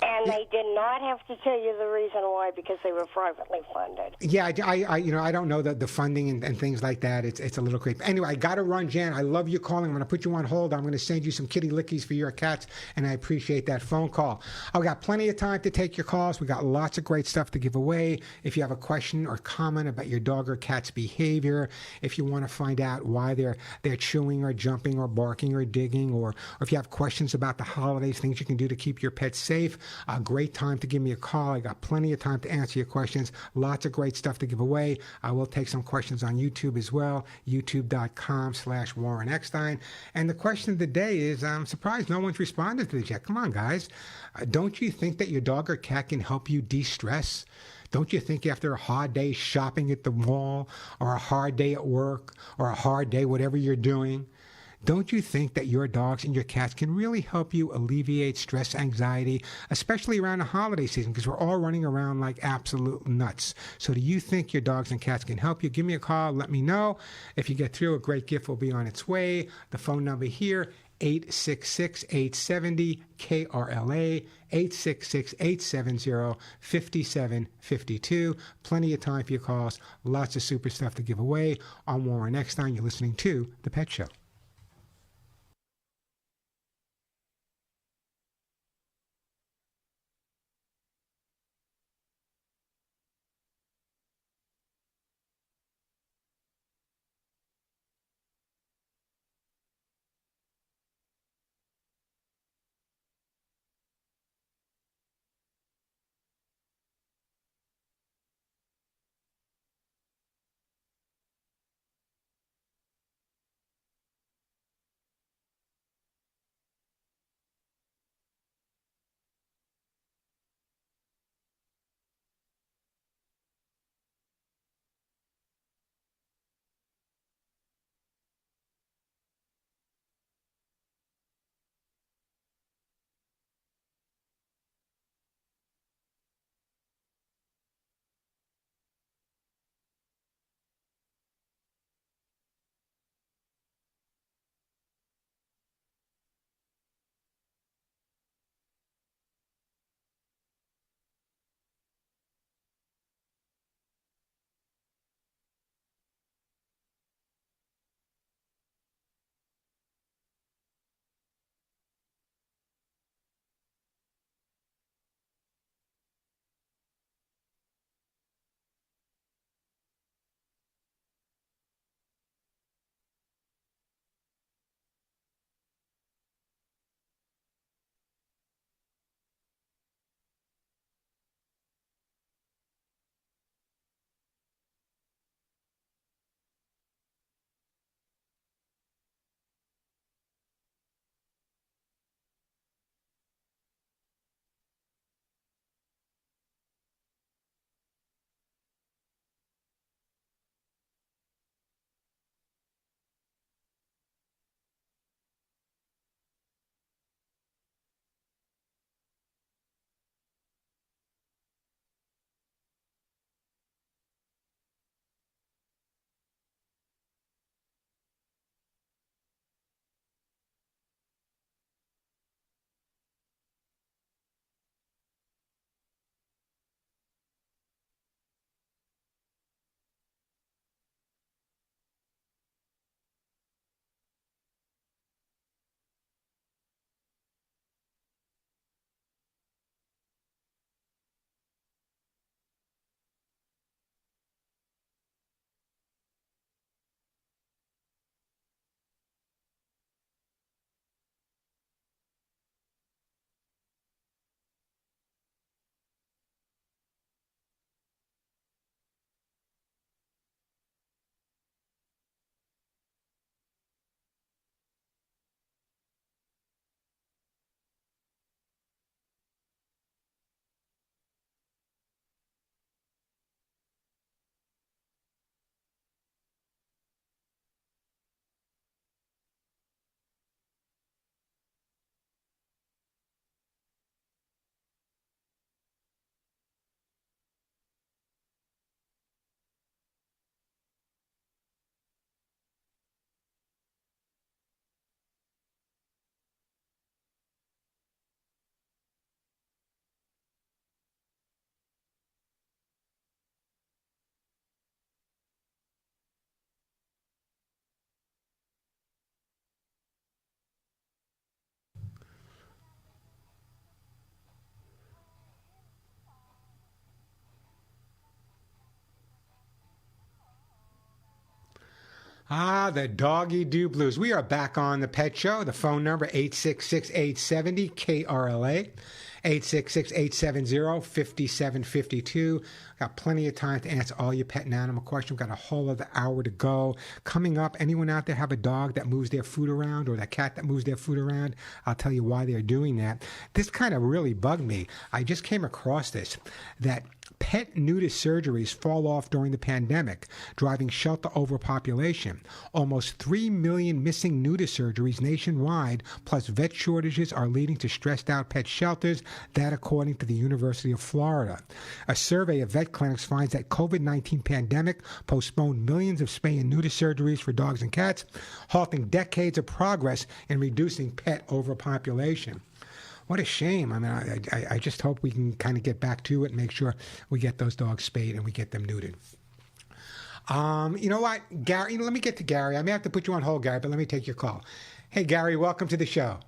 And they did not have to tell you the reason why because they were privately funded. Yeah, I don't know the funding and things like that. It's a little creepy. Anyway, I got to run, Jan. I love you calling. I'm going to put you on hold. I'm going to send you some kitty lickies for your cats, and I appreciate that phone call. I've got plenty of time to take your calls. We got lots of great stuff to give away. If you have a question or comment about your dog or cat's behavior, if you want to find out why they're chewing or jumping or barking or digging, or if you have questions about the holidays, things you can do to keep your pets safe, a great time to give me a call. I got plenty of time to answer your questions. Lots of great stuff to give away. I will take some questions on YouTube as well, youtube.com/Warren Eckstein. And the question of the day is, I'm surprised no one's responded to this yet. Come on, guys. Don't you think that your dog or cat can help you de-stress? Don't you think after a hard day shopping at the mall, or a hard day at work, or a hard day whatever you're doing, don't you think that your dogs and your cats can really help you alleviate stress, anxiety, especially around the holiday season, because we're all running around like absolute nuts? So do you think your dogs and cats can help you? Give me a call. Let me know. If you get through, a great gift will be on its way. The phone number here, 866-870-KRLA, 866-870-5752. Plenty of time for your calls. Lots of super stuff to give away. I'm Warren Eckstein. You're listening to The Pet Show. Ah, the doggy do blues. We are back on the Pet Show. The phone number 866-870 KRLA. 866-870-5752. Got plenty of time to answer all your pet and animal questions. We've got a whole other hour to go. Coming up, anyone out there have a dog that moves their food around or that cat that moves their food around? I'll tell you why they're doing that. This kind of really bugged me. I just came across this, that pet nudist surgeries fall off during the pandemic, driving shelter overpopulation. Almost 3 million missing nudist surgeries nationwide, plus vet shortages, are leading to stressed out pet shelters. That according to the University of Florida. A survey of vet clinics finds that COVID-19 pandemic postponed millions of spay and neuter surgeries for dogs and cats, halting decades of progress in reducing pet overpopulation. What a shame. I mean, I just hope we can kind of get back to it and make sure we get those dogs spayed and we get them neutered. You know what, Gary, let me get to Gary. I may have to put you on hold, Gary, but let me take your call. Hey, Gary, welcome to the show.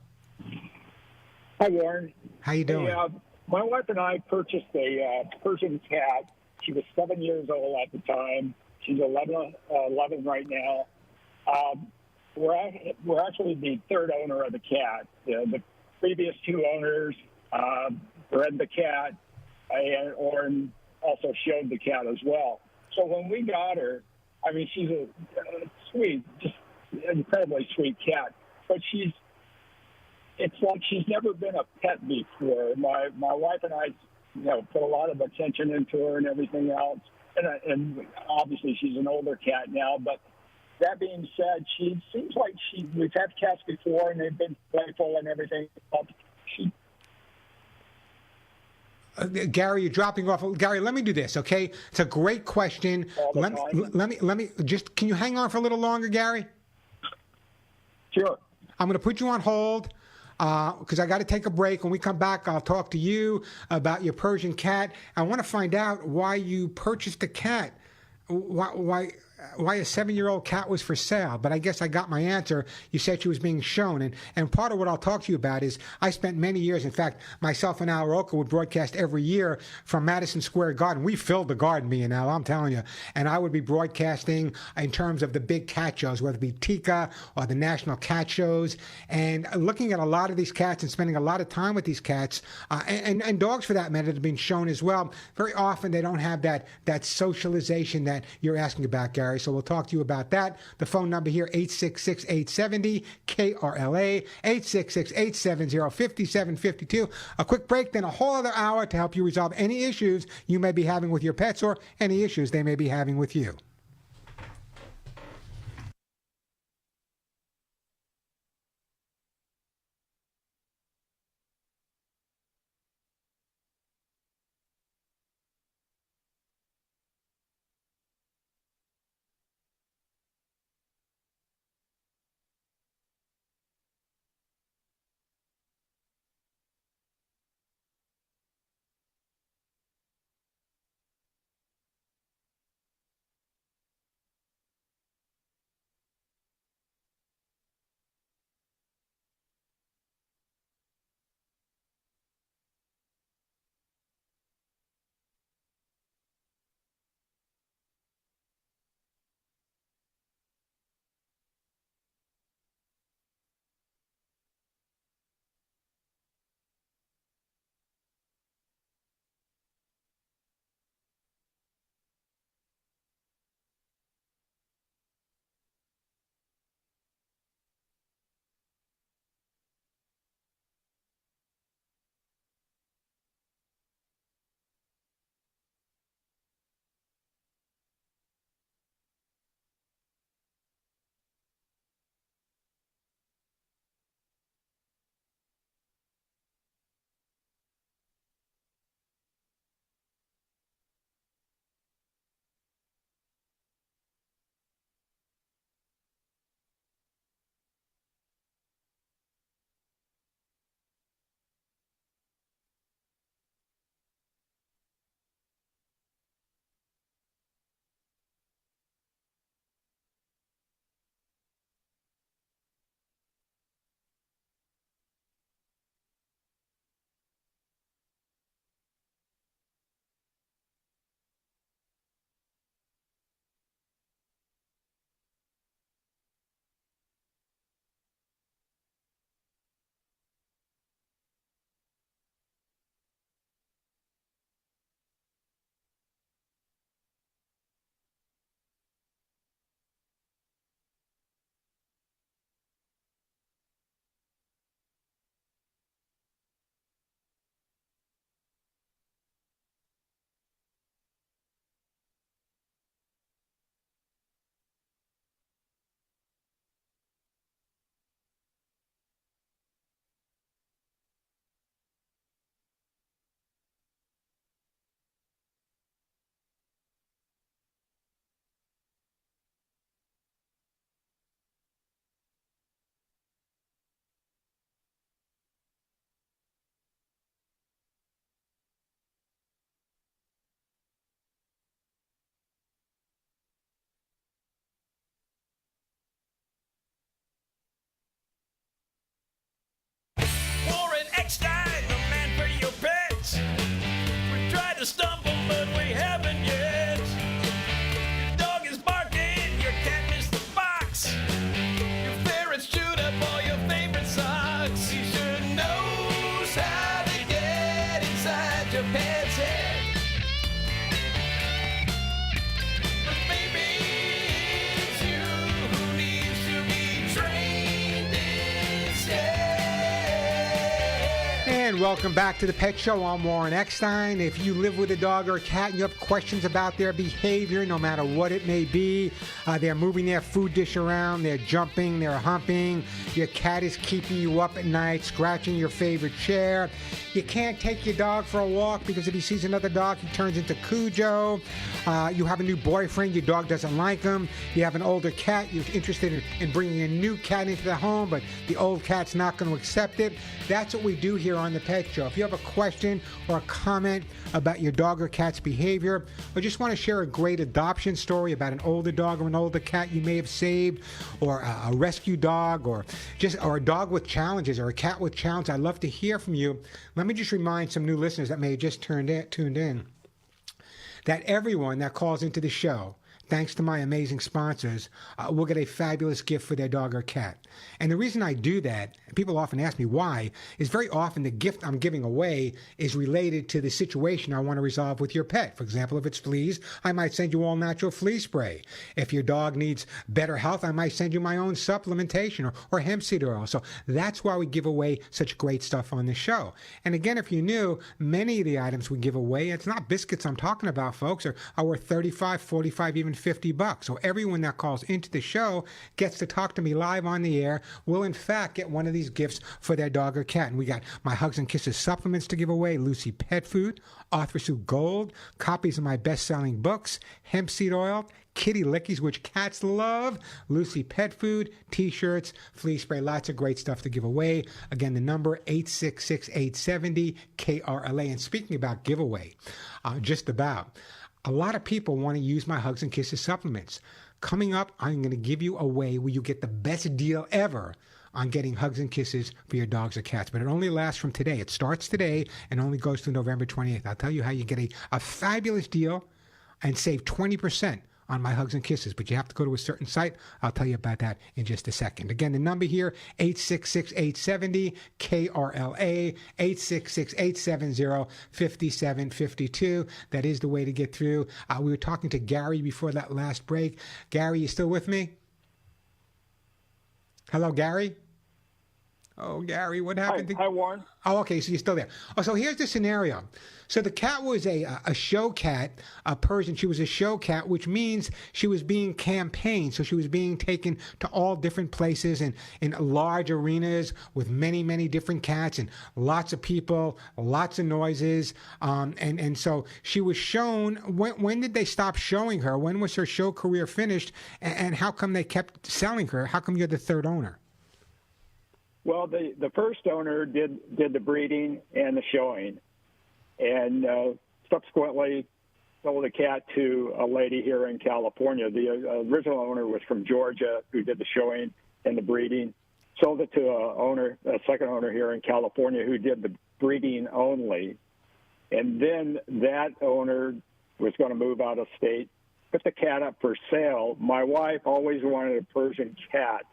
Hi, Warren. How you doing? Hey, my wife and I purchased a Persian cat. She was 7 years old at the time. She's 11 right now. We're actually the third owner of the cat. The previous two owners bred the cat and also showed the cat as well. So when we got her, I mean, she's a sweet, just incredibly sweet cat. But it's like she's never been a pet before. My wife and I, put a lot of attention into her and everything else. And obviously she's an older cat now. But that being said, she seems like we've had cats before and they've been playful and everything. But Gary, you're dropping off. Gary, let me do this, okay? It's a great question. Let me just. Can you hang on for a little longer, Gary? Sure. I'm going to put you on hold because I got to take a break. When we come back, I'll talk to you about your Persian cat. I want to find out why you purchased a cat. Why a 7-year-old cat was for sale, but I guess I got my answer. You said she was being shown, and part of what I'll talk to you about is I spent many years, in fact, myself and Al Roca would broadcast every year from Madison Square Garden. We filled the garden, me and Al, I'm telling you, and I would be broadcasting in terms of the big cat shows, whether it be Tika or the national cat shows, and looking at a lot of these cats and spending a lot of time with these cats, and dogs for that matter, that have been shown as well. Very often they don't have that socialization that you're asking about, Gary. So we'll talk to you about that. The phone number here, 866-870-KRLA, 866-870-5752. A quick break, then a whole other hour to help you resolve any issues you may be having with your pets or any issues they may be having with you. and welcome back to the Pet Show. I'm Warren Eckstein. If you live with a dog or a cat and you have questions about their behavior, no matter what it may be, they're moving their food dish around, they're jumping, they're humping, your cat is keeping you up at night, scratching your favorite chair, you can't take your dog for a walk because if he sees another dog, he turns into Cujo, you have a new boyfriend, your dog doesn't like him, you have an older cat, you're interested in bringing a new cat into the home, but the old cat's not going to accept it. That's what we do here on the Pet Show. If you have a question or a comment about your dog or cat's behavior, or just want to share a great adoption story about an older dog or an older cat you may have saved, or a rescue dog, or a dog with challenges, or a cat with challenges, I'd love to hear from you. Let me just remind some new listeners that may have just tuned in that everyone that calls into the show, thanks to my amazing sponsors, will get a fabulous gift for their dog or cat. And the reason I do that, people often ask me why, is very often the gift I'm giving away is related to the situation I want to resolve with your pet. For example, if it's fleas, I might send you all natural flea spray. If your dog needs better health, I might send you my own supplementation or hemp seed oil. So that's why we give away such great stuff on the show. And again, if you knew, many of the items we give away, it's not biscuits I'm talking about, folks, are worth $35, $45, even $50. So everyone that calls into the show gets to talk to me live on the air will in fact get one of these gifts for their dog or cat. And we got my Hugs and Kisses supplements to give away, Lucy Pet Food, Arthur Gold, copies of my best-selling books, hemp seed oil, kitty lickies, which cats love, Lucy Pet Food, T-shirts, flea spray, lots of great stuff to give away. Again, the number 866-870-KRLA. And speaking about giveaway, a lot of people want to use my Hugs and Kisses supplements. Coming up, I'm going to give you away where you get the best deal ever on getting Hugs and Kisses for your dogs or cats. But it only lasts from today. It starts today and only goes through November 28th. I'll tell you how you get a fabulous deal and save 20% on my Hugs and Kisses, but you have to go to a certain site. I'll tell you about that in just a second. Again, the number here, 866-870-KRLA, 866-870-5752. That is the way to get through. We were talking to Gary before that last break. Gary, you still with me? Hello, Gary? Oh, Gary, what happened? Hi, Warren. Oh, okay, so you're still there. Oh, so here's the scenario. So the cat was a show cat, a Persian. She was a show cat, which means she was being campaigned. So she was being taken to all different places and in large arenas with many, many different cats and lots of people, lots of noises. And so she was shown. When did they stop showing her? When was her show career finished? And how come they kept selling her? How come you're the third owner? Well, the first owner did the breeding and the showing, and subsequently sold the cat to a lady here in California. The original owner was from Georgia, who did the showing and the breeding. Sold it to a second owner here in California, who did the breeding only. And then that owner was going to move out of state, put the cat up for sale. My wife always wanted a Persian cat.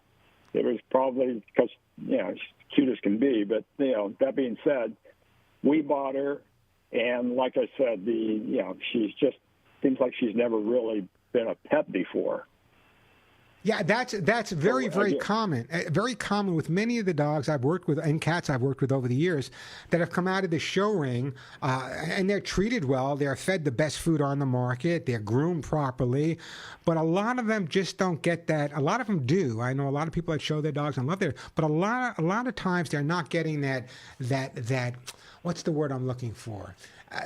It was probably because, she's cute as can be. But, that being said, we bought her. And like I said, she's just seems like she's never really been a pet before. Yeah, that's very, very common. Very common with many of the dogs I've worked with and cats I've worked with over the years that have come out of the show ring and they're treated well. They're fed the best food on the market. They're groomed properly. But a lot of them just don't get that. A lot of them do. I know a lot of people that show their dogs and love their, but a lot of times they're not getting that what's the word I'm looking for?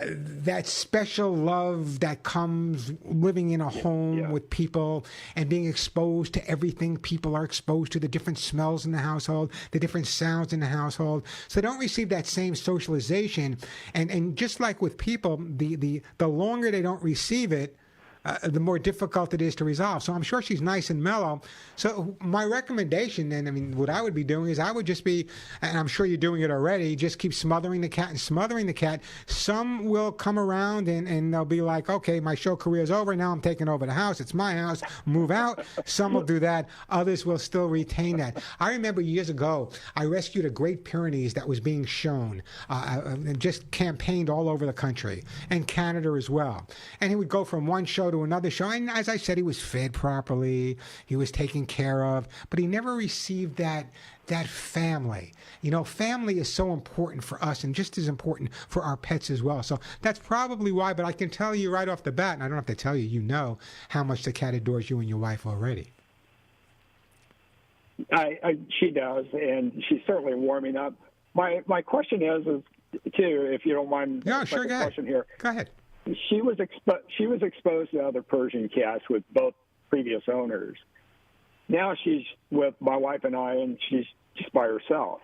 That special love that comes living in a home with people and being exposed to everything people are exposed to, the different smells in the household, the different sounds in the household. So they don't receive that same socialization. And just like with people, the longer they don't receive it, the more difficult it is to resolve. So I'm sure she's nice and mellow. So my recommendation, and what I would be doing is I would just be, and I'm sure you're doing it already, just keep smothering the cat and smothering the cat. Some will come around and they'll be like, okay, my show career is over. Now I'm taking over the house. It's my house. Move out. Some will do that. Others will still retain that. I remember years ago, I rescued a Great Pyrenees that was being shown and just campaigned all over the country and Canada as well. And he would go from one show to to another show, and as I said, he was fed properly, he was taken care of, but he never received that family. You know, family is so important for us and just as important for our pets as well. So that's probably why, but I can tell you right off the bat, and I don't have to tell you, you know how much the cat adores you and your wife already. She does, and she's certainly warming up. My question is too, if you don't mind. Yeah, sure. Go ahead. Question here. Go ahead. She was exposed to other Persian cats with both previous owners. Now she's with my wife and I, and she's just by herself.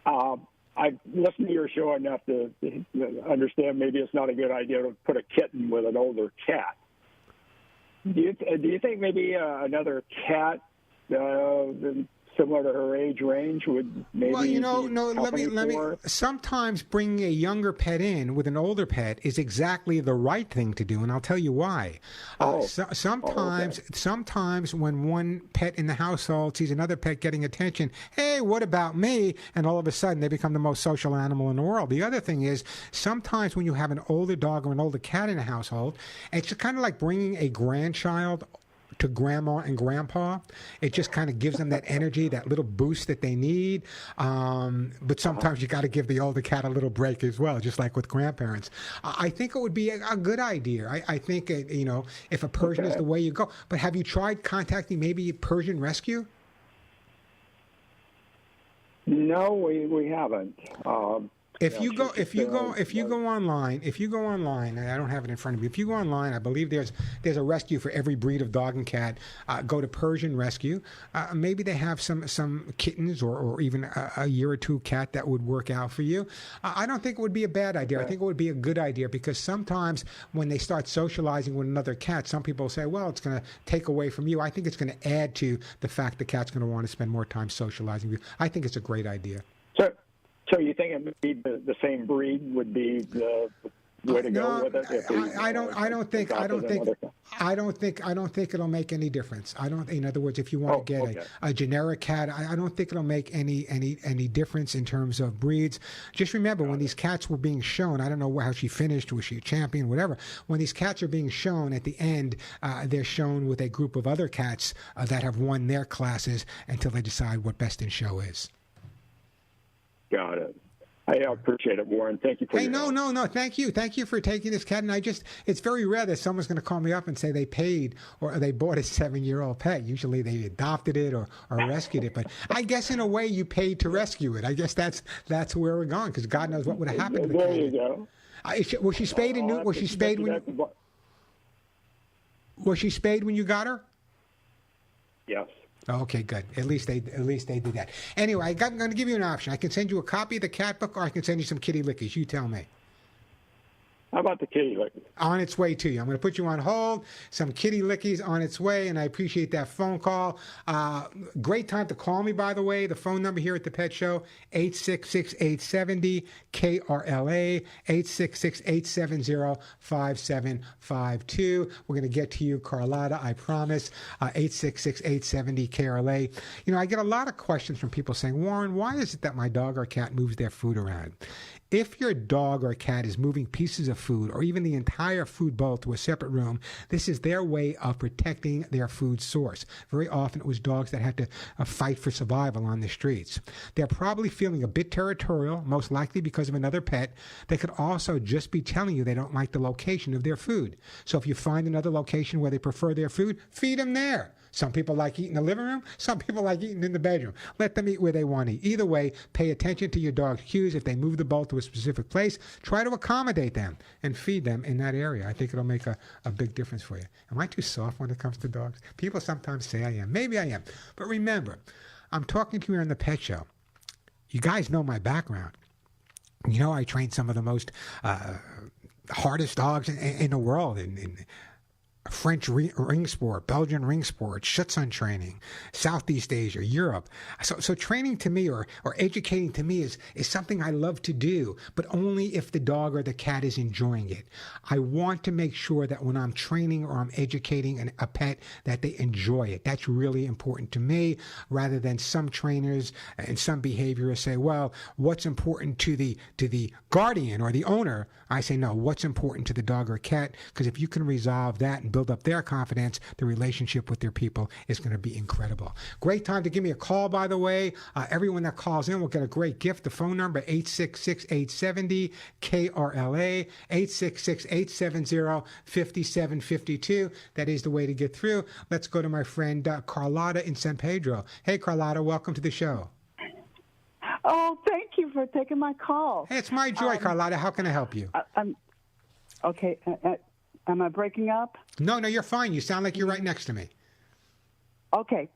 I've listened to your show enough to understand maybe it's not a good idea to put a kitten with an older cat. Do you think maybe another cat similar to her age range would maybe? Well, you know, no. Let me. For? Sometimes bringing a younger pet in with an older pet is exactly the right thing to do, and I'll tell you why. Sometimes when one pet in the household sees another pet getting attention, hey, what about me? And all of a sudden they become the most social animal in the world. The other thing is sometimes when you have an older dog or an older cat in a household, it's kind of like bringing a grandchild to grandma and grandpa. It just kind of gives them that energy, that little boost that they need. But sometimes you got to give the older cat a little break as well, just like with grandparents. I think it would be a good idea. I think, you know, if a Persian is the way you go. But have you tried contacting maybe Persian Rescue? No, we haven't. If you go online, and I don't have it in front of me. If you go online, I believe there's a rescue for every breed of dog and cat. Go to Persian Rescue. Maybe they have some kittens or even a year or two cat that would work out for you. I don't think it would be a bad idea. I think it would be a good idea because sometimes when they start socializing with another cat, some people say, well, it's going to take away from you. I think it's going to add to the fact the cat's going to want to spend more time socializing with you. I think it's a great idea. So you think it would be the same breed would be the way to go with it? I don't think it'll make any difference. In other words, if you want to get a generic cat, I don't think it'll make any difference in terms of breeds. Just remember, when these cats were being shown, I don't know how she finished, was she a champion, whatever. When these cats are being shown at the end, they're shown with a group of other cats that have won their classes until they decide what best in show is. Got it. I appreciate it, Warren. Thank you for your help. No. Thank you. Thank you for taking this cat. And it's very rare that someone's going to call me up and say they paid or they bought a 7-year-old pet. Usually they adopted it or rescued it. But I guess in a way you paid to rescue it. I guess that's where we're going because God knows what would have happened to the cat. There you go. Was she spayed Was she spayed when you got her? Yes. Okay, good. At least they did that. Anyway, I'm going to give you an option. I can send you a copy of the cat book, or I can send you some kitty lickies. You tell me. How about the kitty lickies? On its way to you. I'm going to put you on hold. Some kitty lickies on its way, and I appreciate that phone call. Great time to call me, by the way. The phone number here at the Pet Show, 866-870-KRLA, 866-870-5752. We're going to get to you, Carlotta, I promise. 866-870-KRLA. You know, I get a lot of questions from people saying, Warren, why is it that my dog or cat moves their food around? If your dog or cat is moving pieces of food or even the entire food bowl to a separate room, this is their way of protecting their food source. Very often it was dogs that had to fight for survival on the streets. They're probably feeling a bit territorial, most likely because of another pet. They could also just be telling you they don't like the location of their food. So if you find another location where they prefer their food, feed them there. Some people like eating in the living room. Some people like eating in the bedroom. Let them eat where they want to eat. Either way, pay attention to your dog's cues. If they move the bowl to a specific place, try to accommodate them and feed them in that area. I think it'll make a big difference for you. Am I too soft when it comes to dogs? People sometimes say I am. Maybe I am. But remember, I'm talking to you here on the Pet Show. You guys know my background. You know I train some of the most hardest dogs in the world in French ring sport, Belgian ring sport, Schutzhund training, Southeast Asia, Europe. So training to me or educating to me is something I love to do, but only if the dog or the cat is enjoying it. I want to make sure that when I'm training or I'm educating a pet that they enjoy it. That's really important to me, rather than some trainers and some behaviorists say, well, what's important to the guardian or the owner? I say, no, what's important to the dog or cat? Because if you can resolve that and build build up their confidence, the relationship with their people is going to be incredible. Great time to give me a call, by the way. Everyone that calls in will get a great gift. The phone number, 866-870-KRLA, 866-870-5752. That is the way to get through. Let's go to my friend Carlotta in San Pedro. Hey, Carlotta, welcome to the show. Oh, thank you for taking my call. Hey, it's my joy, Carlotta. How can I help you? Okay. Am I breaking up? No, you're fine. You sound like you're right next to me. Okay.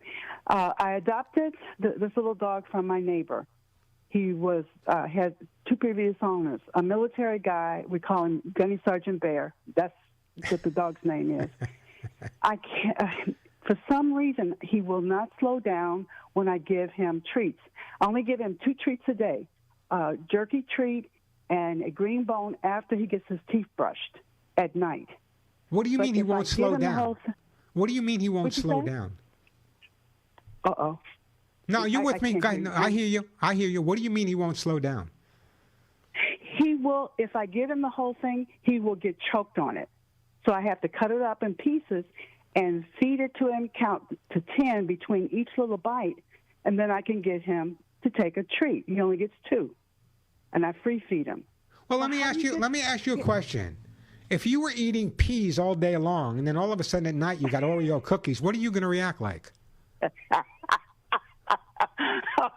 I adopted this little dog from my neighbor. He had two previous owners. A military guy, we call him Gunny Sergeant Bear. That's what the dog's name is. I can't. For some reason, he will not slow down when I give him treats. I only give him 2 treats a day, a jerky treat and a green bone after he gets his teeth brushed at night. What do you mean he won't slow down? What do you mean he won't slow down? Uh-oh. No, you with me? I hear you. I hear you. What do you mean he won't slow down? He will, if I give him the whole thing, he will get choked on it. So I have to cut it up in pieces and feed it to him, count to 10 between each little bite, and then I can get him to take a treat. He only gets 2, and I free feed him. Well, let me ask you a question. If you were eating peas all day long, and then all of a sudden at night you got Oreo cookies, what are you going to react like?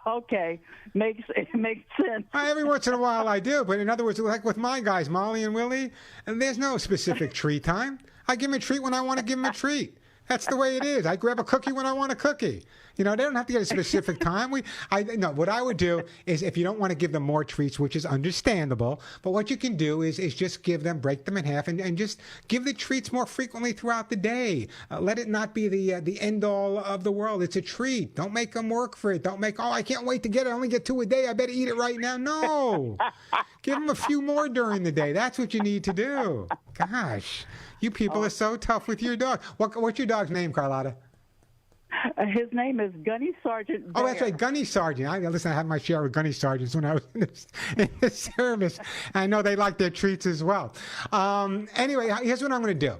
Okay, it makes sense. Every once in a while I do, but in other words, like with my guys, Molly and Willie, and there's no specific treat time. I give them a treat when I want to give them a treat. That's the way it is. I grab a cookie when I want a cookie. They don't have to get a specific time. What I would do is, if you don't want to give them more treats, which is understandable, but what you can do is just break them in half and just give the treats more frequently throughout the day. Let it not be the end all of the world. It's a treat. Don't make them work for it. Don't make, I can't wait to get it. I only get 2 a day. I better eat it right now. No. Give them a few more during the day. That's what you need to do. Gosh, you people are so tough with your dog. What's your dog's name, Carlotta? His name is Gunny Sergeant Bear. Oh, that's right, Gunny Sergeant. I had my share of Gunny Sergeants when I was in the service. I know they like their treats as well. Anyway, here's what I'm going to do.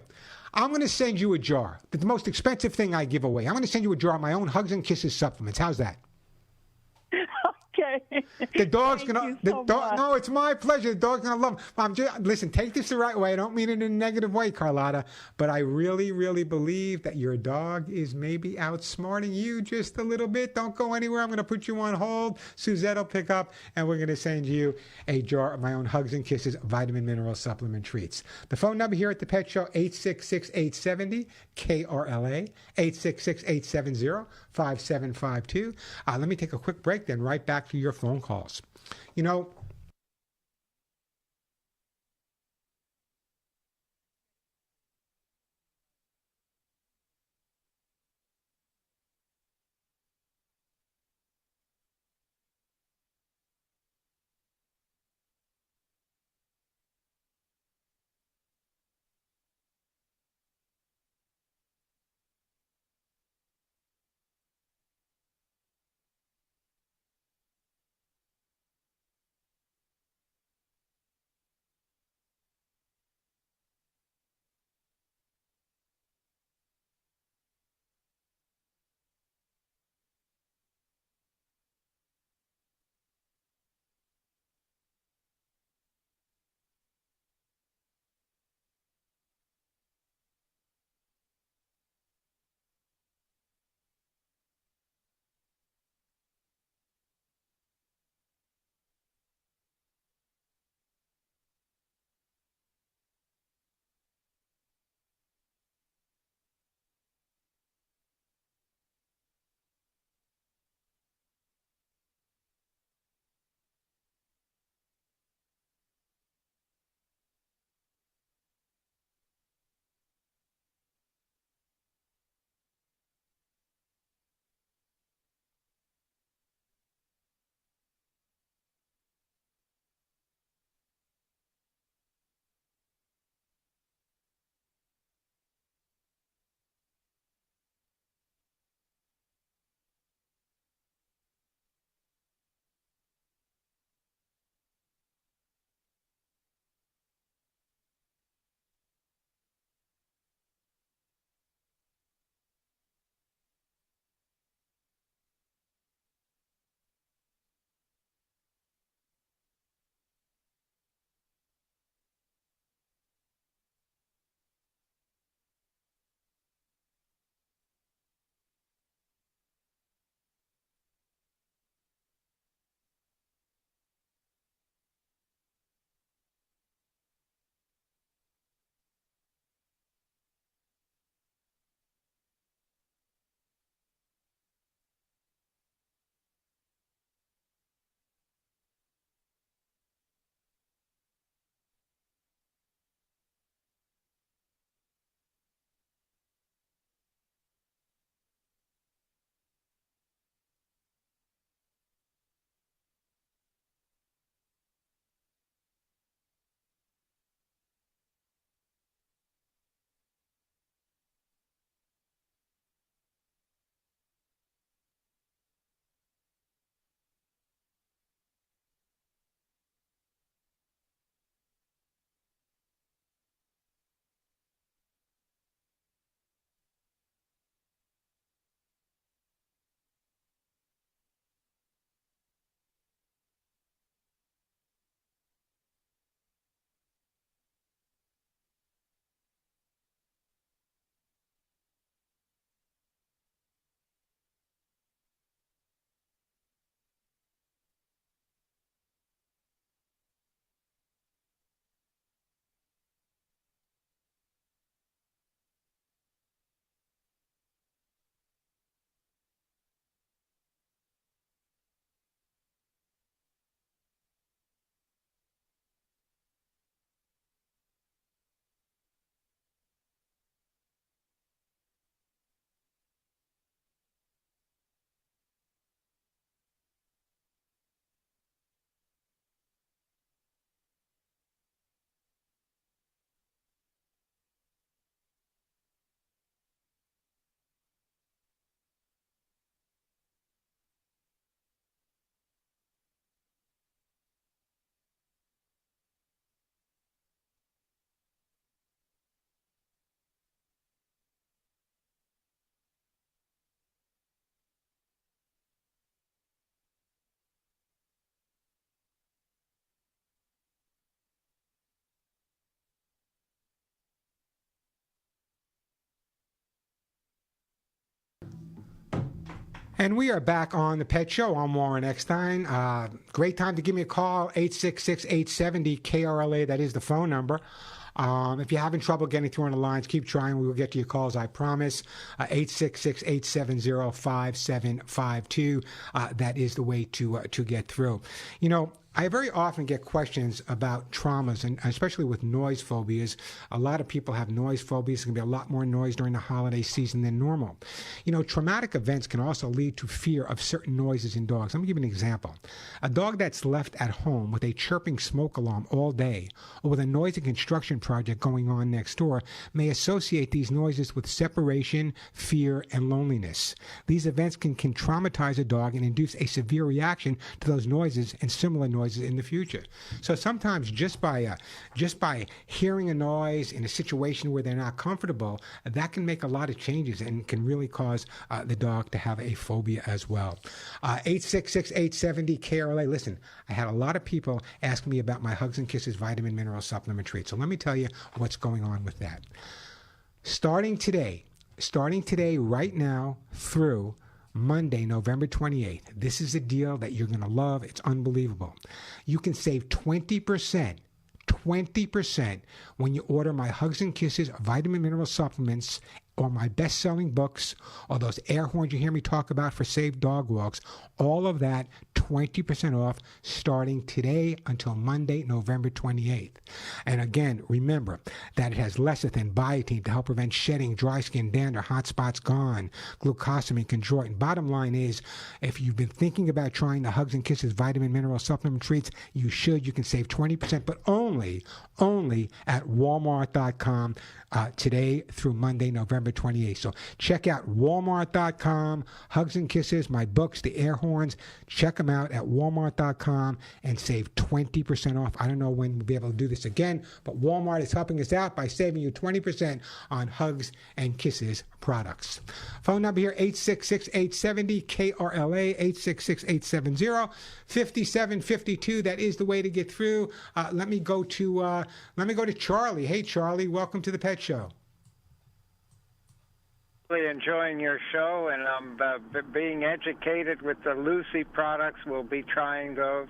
I'm going to send you a jar. The most expensive thing I give away. I'm going to send you a jar of my own Hugs and Kisses supplements. How's that? Okay. The dog's gonna. No, it's my pleasure. The dog's gonna love them. Listen. Take this the right way. I don't mean it in a negative way, Carlotta. But I really, really believe that your dog is maybe outsmarting you just a little bit. Don't go anywhere. I'm gonna put you on hold. Suzette will pick up, and we're gonna send you a jar of my own Hugs and Kisses vitamin mineral supplement treats. The phone number here at the Pet Show: 866-870-KRLA, 866-870-5752. Let me take a quick break. Then right back to your phone calls. And we are back on the Pet Show. I'm Warren Eckstein. Great time to give me a call, 866-870-KRLA. That is the phone number. If you're having trouble getting through on the lines, keep trying. We will get to your calls, I promise. 866-870-5752. That is the way to get through. You know, I very often get questions about traumas, and especially with noise phobias. A lot of people have noise phobias. There's going to be a lot more noise during the holiday season than normal. You know, traumatic events can also lead to fear of certain noises in dogs. Let me give you an example. A dog that's left at home with a chirping smoke alarm all day, or with a noisy construction project going on next door, may associate these noises with separation, fear, and loneliness. These events can traumatize a dog and induce a severe reaction to those noises and similar noises in the future. So sometimes just by hearing a noise in a situation where they're not comfortable, that can make a lot of changes and can really cause the dog to have a phobia as well. 866-870-KRLA. Listen, I had a lot of people ask me about my Hugs and Kisses vitamin mineral supplement treat. So let me tell you what's going on with that. Starting today right now through Monday, November 28th. This is a deal that you're going to love. It's unbelievable. You can save 20% when you order my Hugs and Kisses vitamin mineral supplements or my best-selling books or those air horns you hear me talk about for safe dog walks. All of that 20% off starting today until Monday, November 28th. And again, remember that it has lecithin, biotin to help prevent shedding, dry skin, dander, hot spots gone, glucosamine, chondroitin. Bottom line is, if you've been thinking about trying the Hugs and Kisses vitamin mineral supplement treats, you should. You can save 20%, but only at Walmart.com today through Monday, November 28th. So check out Walmart.com, Hugs and Kisses, my books, the air horns. Check them out at Walmart.com and save 20% off. I don't know when we'll be able to do this again, but Walmart is helping us out by saving you 20% on Hugs and Kisses products. Phone number here, 866-870-KRLA, 866-870-5752. That is the way to get through. Let me go to Charlie. Hey, Charlie, welcome to the Pet Show. Really enjoying your show, and I'm being educated with the Lucy products. We'll be trying those.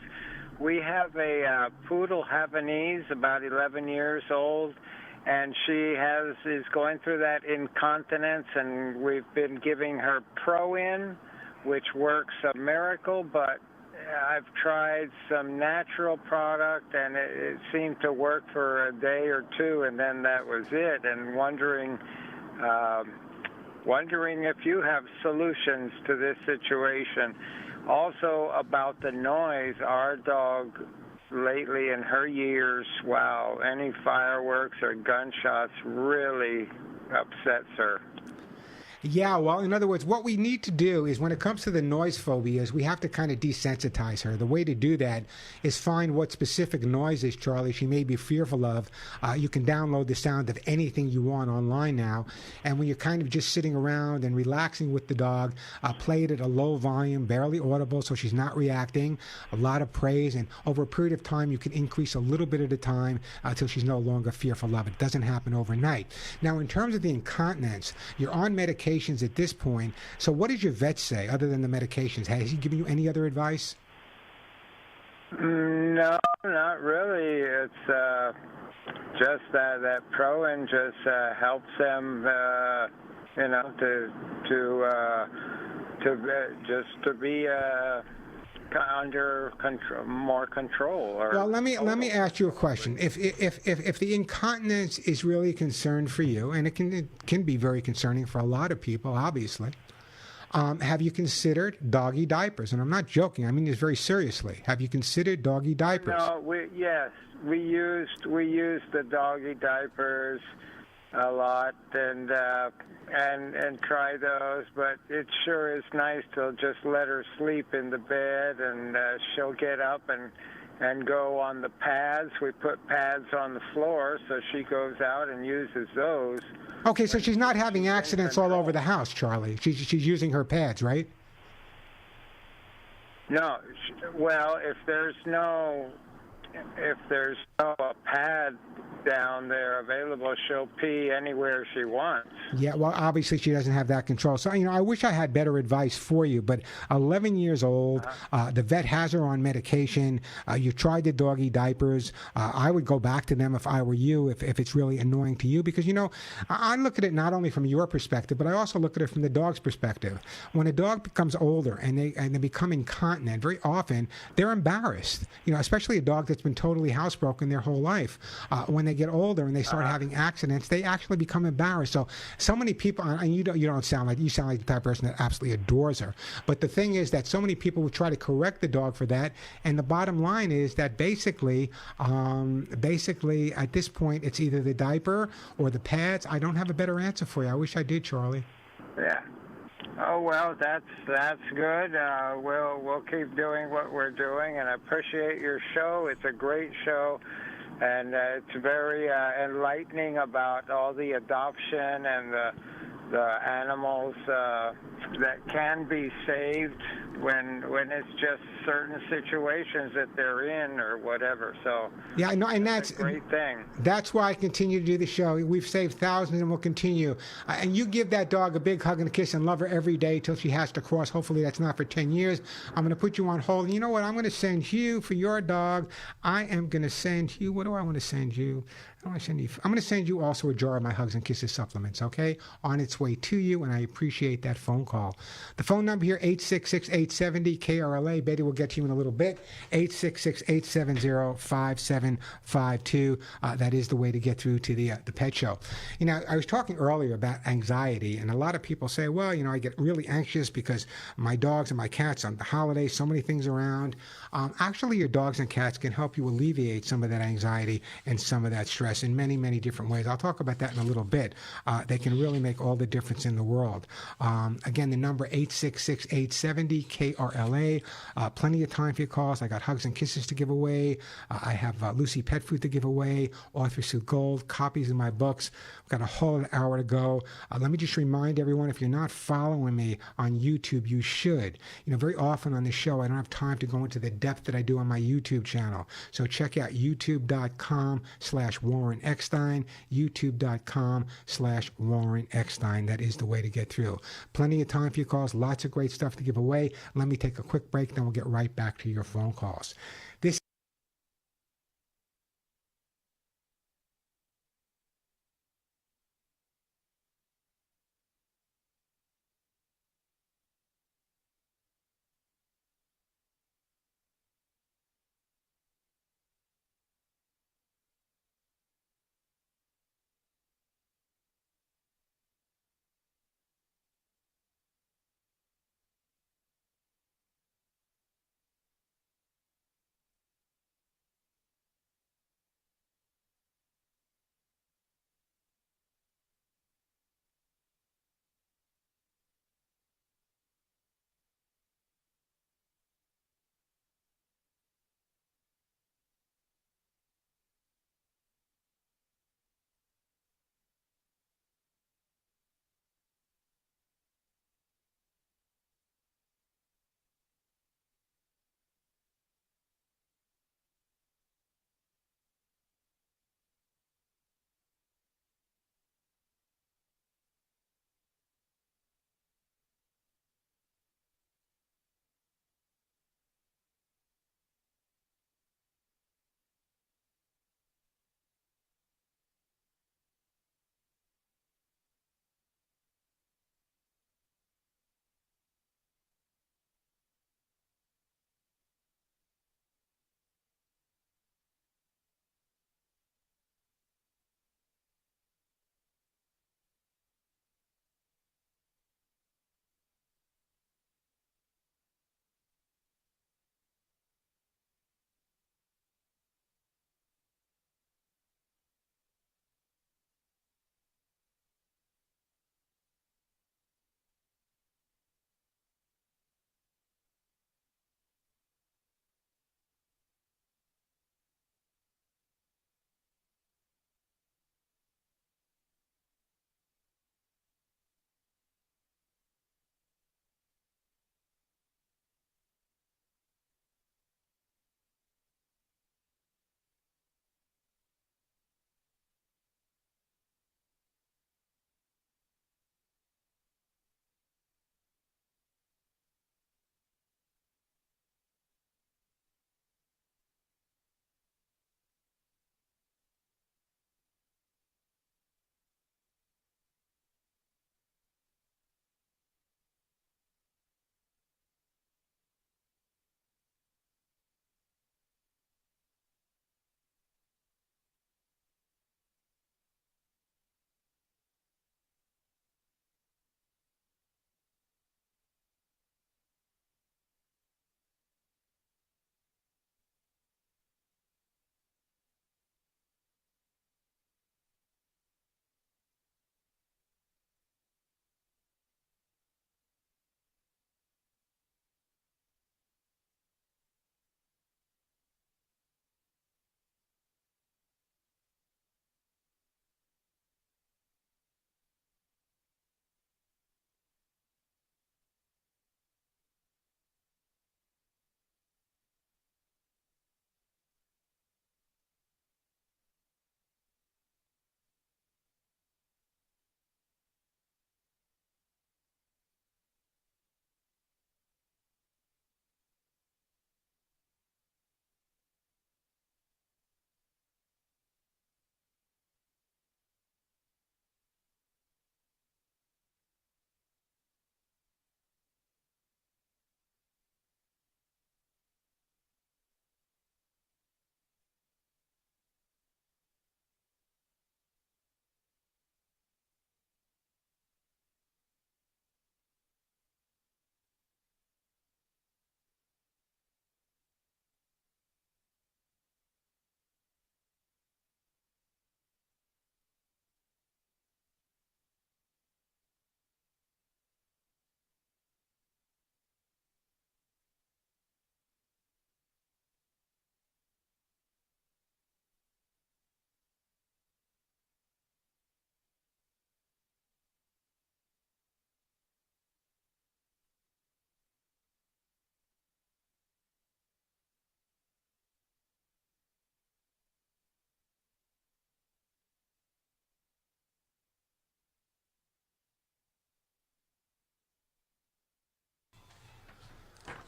We have a poodle Havanese, about 11 years old, and she is going through that incontinence, and we've been giving her Pro-In, which works a miracle, but I've tried some natural product, and it seemed to work for a day or two, and then that was it, and wondering if you have solutions to this situation. Also about the noise, our dog lately in her years, wow, any fireworks or gunshots really upsets her. Yeah, well, in other words, what we need to do is when it comes to the noise phobias, we have to kind of desensitize her. The way to do that is find what specific noises, Charlie, she may be fearful of. You can download the sound of anything you want online now. And when you're kind of just sitting around and relaxing with the dog, play it at a low volume, barely audible, so she's not reacting. A lot of praise. And over a period of time, you can increase a little bit at a time until she's no longer fearful of it. It doesn't happen overnight. Now, in terms of the incontinence, you're on medication at this point. So what does your vet say other than the medications? Has he given you any other advice? No, not really. It's just that Pro-In just helps them, to be under control, more control. Well, let me ask you a question. If the incontinence is really a concern for you, and it can be very concerning for a lot of people, obviously, have you considered doggy diapers? And I'm not joking. I mean this very seriously. Have you considered doggy diapers? No, we used the doggy diapers a lot and try those, but it sure is nice to just let her sleep in the bed, and she'll get up and go on the pads. We put pads on the floor, so she goes out and uses those. Okay, so she's not having accidents all over the house, Charlie. She's using her pads, right? No, well, if there's no pad down there available. She'll pee anywhere she wants. Yeah, well, obviously she doesn't have that control. So, I wish I had better advice for you, but 11 years old, the vet has her on medication. You tried the doggy diapers. I would go back to them if I were you, if it's really annoying to you, because, I look at it not only from your perspective, but I also look at it from the dog's perspective. When a dog becomes older and they become incontinent, very often they're embarrassed, especially a dog that's been totally housebroken their whole life. When they get older and they start having accidents, they actually become embarrassed. So many people, and you don't sound like, you sound like the type of person that absolutely adores her. But the thing is that so many people will try to correct the dog for that, and the bottom line is that basically at this point, it's either the diaper or the pads. I don't have a better answer for you. I wish I did, Charlie. Yeah. Oh well, that's good. We'll keep doing what we're doing, and I appreciate your show. It's a great show. And it's very enlightening about all the adoption and the animals that can be saved when it's just certain situations that they're in or whatever. So yeah, I know, and that's a great thing. That's why I continue to do the show. We've saved thousands and we'll continue. And you give that dog a big hug and a kiss and love her every day till she has to cross. Hopefully that's not for 10 years. I'm going to put you on hold. And you know what? I'm going to send you, for your dog, I am going to send you, what do I want to send you? I'm going to send you also a jar of my Hugs and Kisses supplements, okay? On its way to you, and I appreciate that phone call. The phone number here, 866-870-KRLA. Betty will get to you in a little bit. 866-870-5752. That is the way to get through to the pet show. I was talking earlier about anxiety, and a lot of people say, well, I get really anxious because my dogs and my cats on the holidays, so many things around. Actually, your dogs and cats can help you alleviate some of that anxiety and some of that stress in many, many different ways. I'll talk about that in a little bit. They can really make all the difference in the world. Again, the number 866-870-KRLA. Plenty of time for your calls. I got Hugs and Kisses to give away. I have Lucy Pet Food to give away, Author Suit Gold, copies of my books. We've got a whole hour to go. Let me just remind everyone, if you're not following me on YouTube, you should. Very often on this show, I don't have time to go into the depth that I do on my YouTube channel. So check out youtube.com/Warren Eckstein, youtube.com/Warren Eckstein. That is the way to get through. Plenty of time for your calls, lots of great stuff to give away. Let me take a quick break, then we'll get right back to your phone calls. This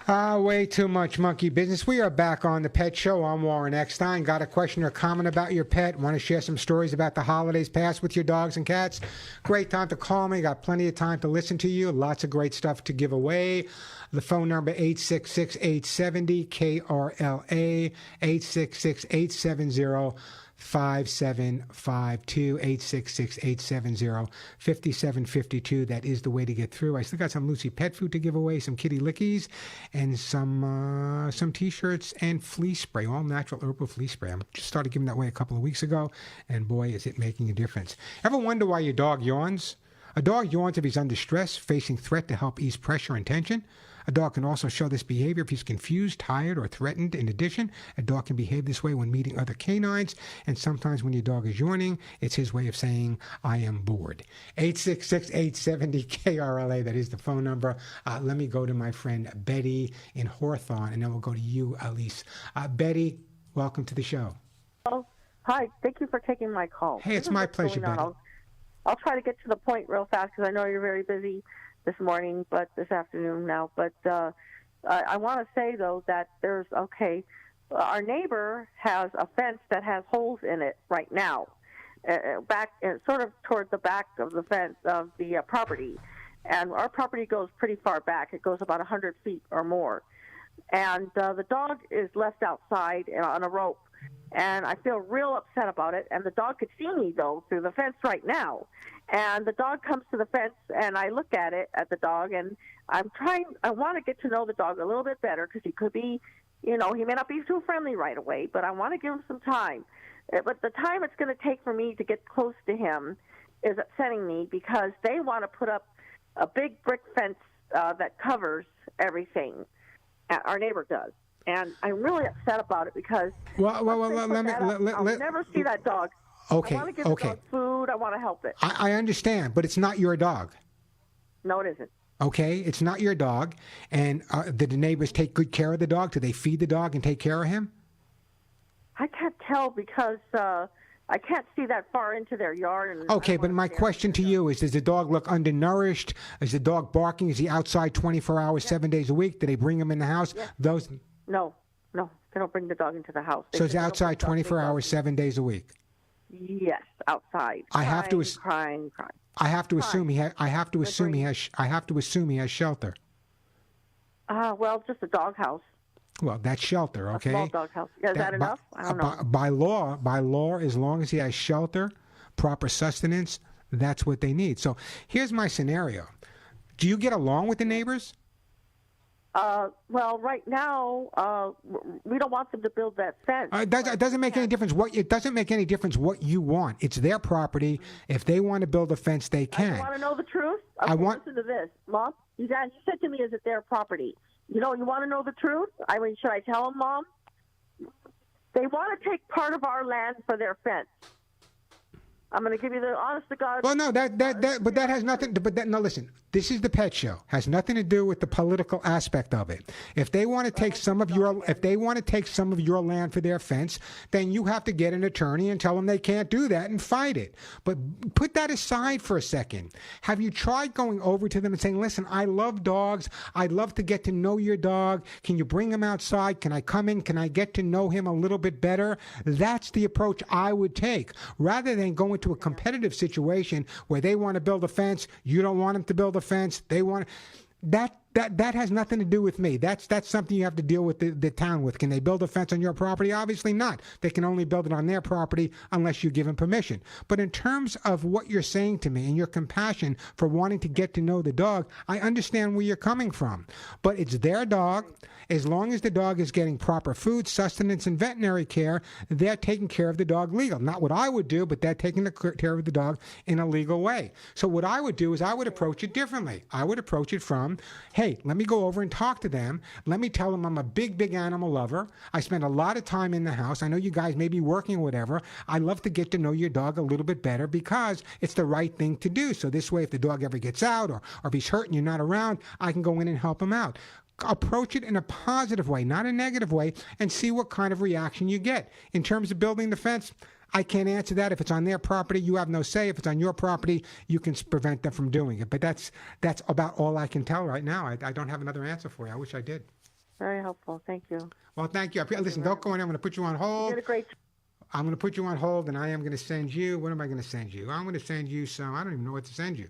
Way too much monkey business. We are back on the Pet Show. I'm Warren Eckstein. Got a question or comment about your pet? Want to share some stories about the holidays past with your dogs and cats? Great time to call me. Got plenty of time to listen to you. Lots of great stuff to give away. The phone number 866-870-KRLA, 866-870-5752, 866-870-5752. That is the way to get through. I still got some Lucy pet food to give away, some kitty lickies, and some T-shirts and flea spray, all natural herbal flea spray. I just started giving that away a couple of weeks ago, and boy, is it making a difference. Ever wonder why your dog yawns? A dog yawns if he's under stress, facing threat to help ease pressure and tension. A dog can also show this behavior if he's confused, tired, or threatened. In addition, a dog can behave this way when meeting other canines, and sometimes when your dog is yawning, it's his way of saying, I am bored. 866-870-KRLA, that is the phone number. Let me go to my friend Betty in Hawthorne, and then we'll go to you, Elise. Betty, welcome to the show. Oh, hi. Thank you for taking my call. Hey, it's my pleasure, Betty. I'll try to get to the point real fast because I know you're very busy this morning, but this afternoon now. But I want to say, though, that our neighbor has a fence that has holes in it right now, back sort of toward the back of the fence of the property. And our property goes pretty far back. It goes about 100 feet or more. And the dog is left outside on a rope. And I feel real upset about it. And the dog could see me, though, through the fence right now. And the dog comes to the fence, and I look at the dog, and I want to get to know the dog a little bit better because he could be, he may not be too friendly right away, but I want to give him some time. But the time it's going to take for me to get close to him is upsetting me because they want to put up a big brick fence that covers everything. Our neighbor does. And I'm really upset about it because I'll never see that dog. Okay, I want to give the dog food. I want to help it. I understand, but it's not your dog. No, it isn't. Okay, it's not your dog. And did the neighbors take good care of the dog? Do they feed the dog and take care of him? I can't tell because I can't see that far into their yard. Okay, but my question to you is, does the dog look undernourished? Is the dog barking? Is he outside 24 hours, 7 days a week? Do they bring him in the house? Yeah. No, they don't bring the dog into the house. So it's outside 24 hours, 7 days a week? Yes, outside. I have to crying. I have to assume he has shelter. Well, just a doghouse. Well, that's shelter, okay? A small doghouse. Yeah, is that enough? I don't know. By law, as long as he has shelter, proper sustenance, that's what they need. So here's my scenario. Do you get along with the neighbors? Well, right now, we don't want them to build that fence. It doesn't make any difference. It doesn't make any difference what you want. It's their property. If they want to build a fence, they can. You want to know the truth? Listen to this, Mom. You said to me, "Is it their property?" You want to know the truth? I mean, should I tell them, Mom? They want to take part of our land for their fence. I'm going to give you the honest to God. Well, no, but that has nothing. No, listen. This is the Pet Show. Has nothing to do with the political aspect of it. If they want to take some of your land for their fence, then you have to get an attorney and tell them they can't do that and fight it. But put that aside for a second. Have you tried going over to them and saying, "Listen, I love dogs. I'd love to get to know your dog. Can you bring him outside? Can I come in? Can I get to know him a little bit better?" That's the approach I would take, rather than going to a competitive situation where they want to build a fence, you don't want them to build a fence, they want that has nothing to do with me. That's something you have to deal with the town with. Can they build a fence on your property? Obviously not. They can only build it on their property unless you give them permission. But in terms of what you're saying to me and your compassion for wanting to get to know the dog, I understand where you're coming from. But it's their dog. As long as the dog is getting proper food, sustenance, and veterinary care, they're taking care of the dog legal. Not what I would do, but they're taking care of the dog in a legal way. So what I would do is I would approach it differently. I would approach it from, hey, let me go over and talk to them. Let me tell them I'm a big animal lover. I spend a lot of time in the house. I know you guys may be working or whatever. I love to get to know your dog a little bit better because it's the right thing to do. So this way, if the dog ever gets out or if he's hurt and you're not around, I can go in and help him out. Approach it in a positive way, not a negative way, and see what kind of reaction you get. In terms of building the fence, I can't answer that. If it's on their property, you have no say. If it's on your property, you can prevent them from doing it. But that's about all I can tell right now. I don't have another answer for you. I wish I did. Very helpful. Thank you. Well, thank you. Listen, don't go in. I'm going to put you on hold. You did a great. I'm going to put you on hold, and I am going to send you. What am I going to send you? I'm going to send you some. I don't even know what to send you.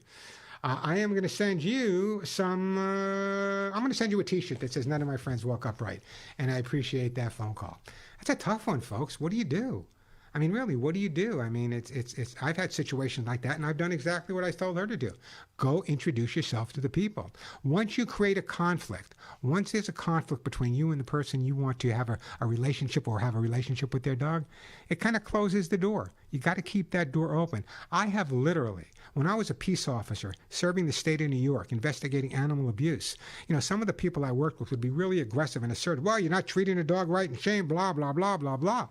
I am going to send you some. I'm going to send you a T-shirt that says "None of my friends woke up right," and I appreciate that phone call. That's a tough one, folks. What do you do? I mean, really, what do you do? I mean, it's. I've had situations like that, and I've done exactly what I told her to do. Go introduce yourself to the people. Once you create a conflict, once there's a conflict between you and the person you want to have a relationship or have a relationship with their dog, it kind of closes the door. You got to keep that door open. I have literally, when I was a peace officer serving the state of New York, investigating animal abuse, some of the people I worked with would be really aggressive and assert, well, you're not treating a dog right and shame, blah, blah, blah, blah, blah.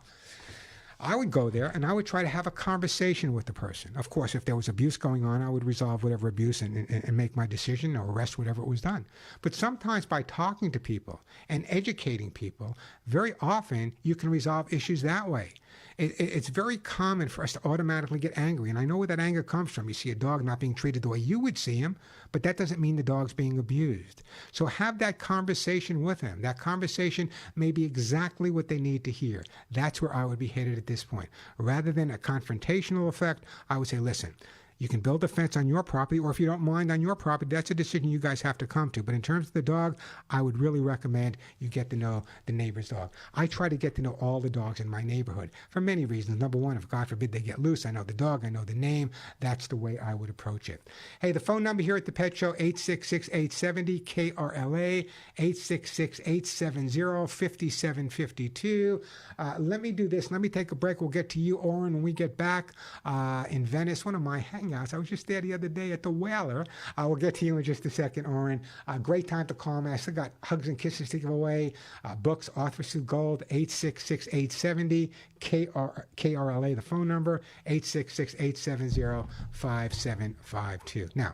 I would go there and I would try to have a conversation with the person. Of course, if there was abuse going on, I would resolve whatever abuse and make my decision or arrest whatever was done. But sometimes by talking to people and educating people, very often you can resolve issues that way. It's very common for us to automatically get angry. And I know where that anger comes from. You see a dog not being treated the way you would see him, but that doesn't mean the dog's being abused. So have that conversation with him. That conversation may be exactly what they need to hear. That's where I would be headed at this point. Rather than a confrontational effect, I would say, listen, you can build a fence on your property, or if you don't mind on your property, that's a decision you guys have to come to. But in terms of the dog, I would really recommend you get to know the neighbor's dog. I try to get to know all the dogs in my neighborhood for many reasons. Number one, if God forbid they get loose, I know the dog, I know the name. That's the way I would approach it. Hey, the phone number here at the Pet Show, 866-870-KRLA, 866-870-5752. Let me do this. Let me take a break. We'll get to you, Oren, when we get back in Venice, one of my hangouts. I was just there the other day at the Whaler. I will get to you in just a second, Oren. Great time to call me. I still got hugs and kisses to give away. Books, Authors Through Gold, 866-870-KRLA, the phone number, 866-870-5752. Now,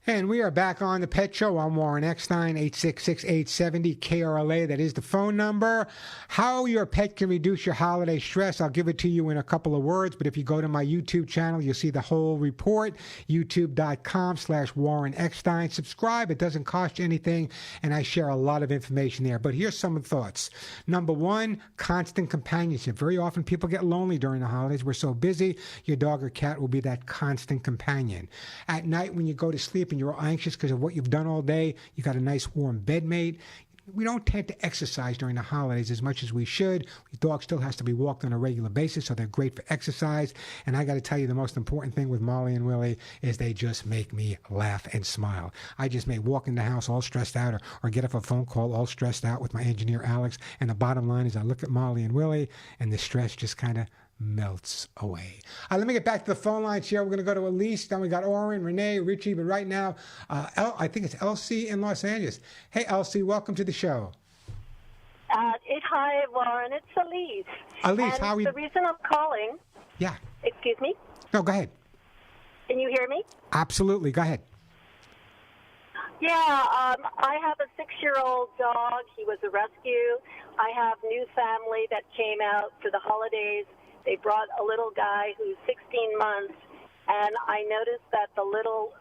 And we are back on the Pet Show. I'm Warren Eckstein, 866-870-KRLA. That is the phone number. How your pet can reduce your holiday stress, I'll give it to you in a couple of words. But if you go to my YouTube channel, you'll see the whole report, youtube.com/Warren Eckstein. Subscribe. It doesn't cost you anything, and I share a lot of information there. But here's some thoughts. Number one, constant companionship. Very often people get lonely during the holidays. We're so busy. Your dog or cat will be that constant companion. At night when you go to sleep, and you're all anxious because of what you've done all day, you got a nice warm bedmate. We don't tend to exercise during the holidays as much as we should. Your dog still has to be walked on a regular basis, so they're great for exercise. And I got to tell you, the most important thing with Molly and Willie is they just make me laugh and smile. I just may walk in the house all stressed out or get off a phone call all stressed out with my engineer, Alex. And the bottom line is I look at Molly and Willie, and the stress just kind of melts away. Let me get back to the phone lines here. We're going to go to Elise. Then we got Oren, Renee, Richie. But right now, I think it's Elsie in Los Angeles. Hey, Elsie, welcome to the show. Hi, Warren. It's Elise. Elise, how are you? The reason I'm calling. Yeah. Excuse me? No, go ahead. Can you hear me? Absolutely. Go ahead. Yeah, I have a 6-year-old dog. He was a rescue. I have new family that came out for the holidays. They brought a little guy who's 16 months, and I noticed that the little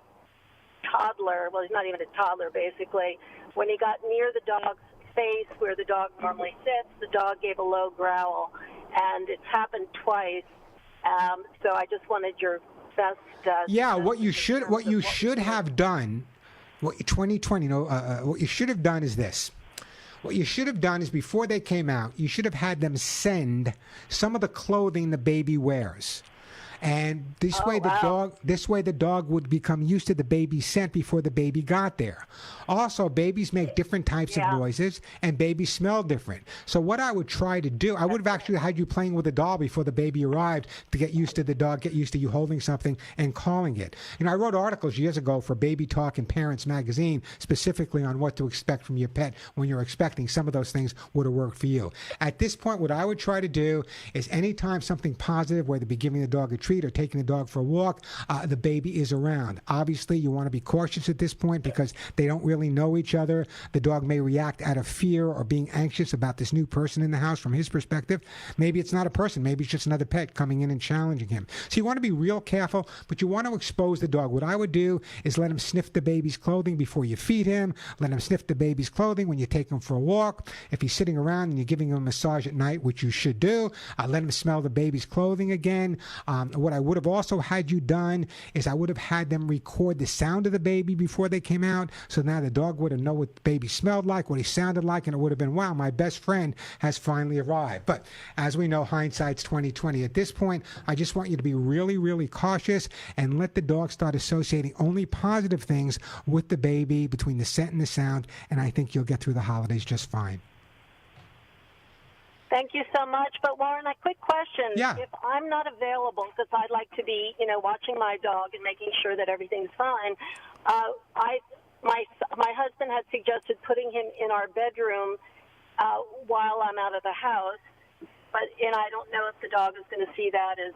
toddler, well, he's not even a toddler, basically, when he got near the dog's face where the dog normally sits, the dog gave a low growl, and it's happened twice. So I just wanted your best. What you should have done, what you should have done is this. What you should have done is before they came out, you should have had them send some of the clothing the baby wears. And this way the dog would become used to the baby's scent before the baby got there. Also, babies make different types of noises, and babies smell different. So what I would try to do, I would have actually had you playing with a doll before the baby arrived to get used to the dog, get used to you holding something and calling it. You know, I wrote articles years ago for Baby Talk and Parents Magazine specifically on what to expect from your pet when you're expecting. Some of those things would have worked for you. At this point, what I would try to do is anytime something positive, whether it be giving the dog a treat or taking the dog for a walk, the baby is around. Obviously, you want to be cautious at this point because they don't really know each other. The dog may react out of fear or being anxious about this new person in the house from his perspective. Maybe it's not a person. Maybe it's just another pet coming in and challenging him. So you want to be real careful, but you want to expose the dog. What I would do is let him sniff the baby's clothing before you feed him. Let him sniff the baby's clothing when you take him for a walk. If he's sitting around and you're giving him a massage at night, which you should do, let him smell the baby's clothing again. What I would have also had you done is I would have had them record the sound of the baby before they came out, so now the dog would have known what the baby smelled like, what he sounded like, and it would have been, wow, my best friend has finally arrived. But as we know, hindsight's 20/20. At this point, I just want you to be really, really cautious and let the dog start associating only positive things with the baby between the scent and the sound, and I think you'll get through the holidays just fine. Thank you so much. But, Warren, a quick question. Yeah. If I'm not available, because I'd like to be, watching my dog and making sure that everything's fine, my husband had suggested putting him in our bedroom while I'm out of the house, and I don't know if the dog is going to see that as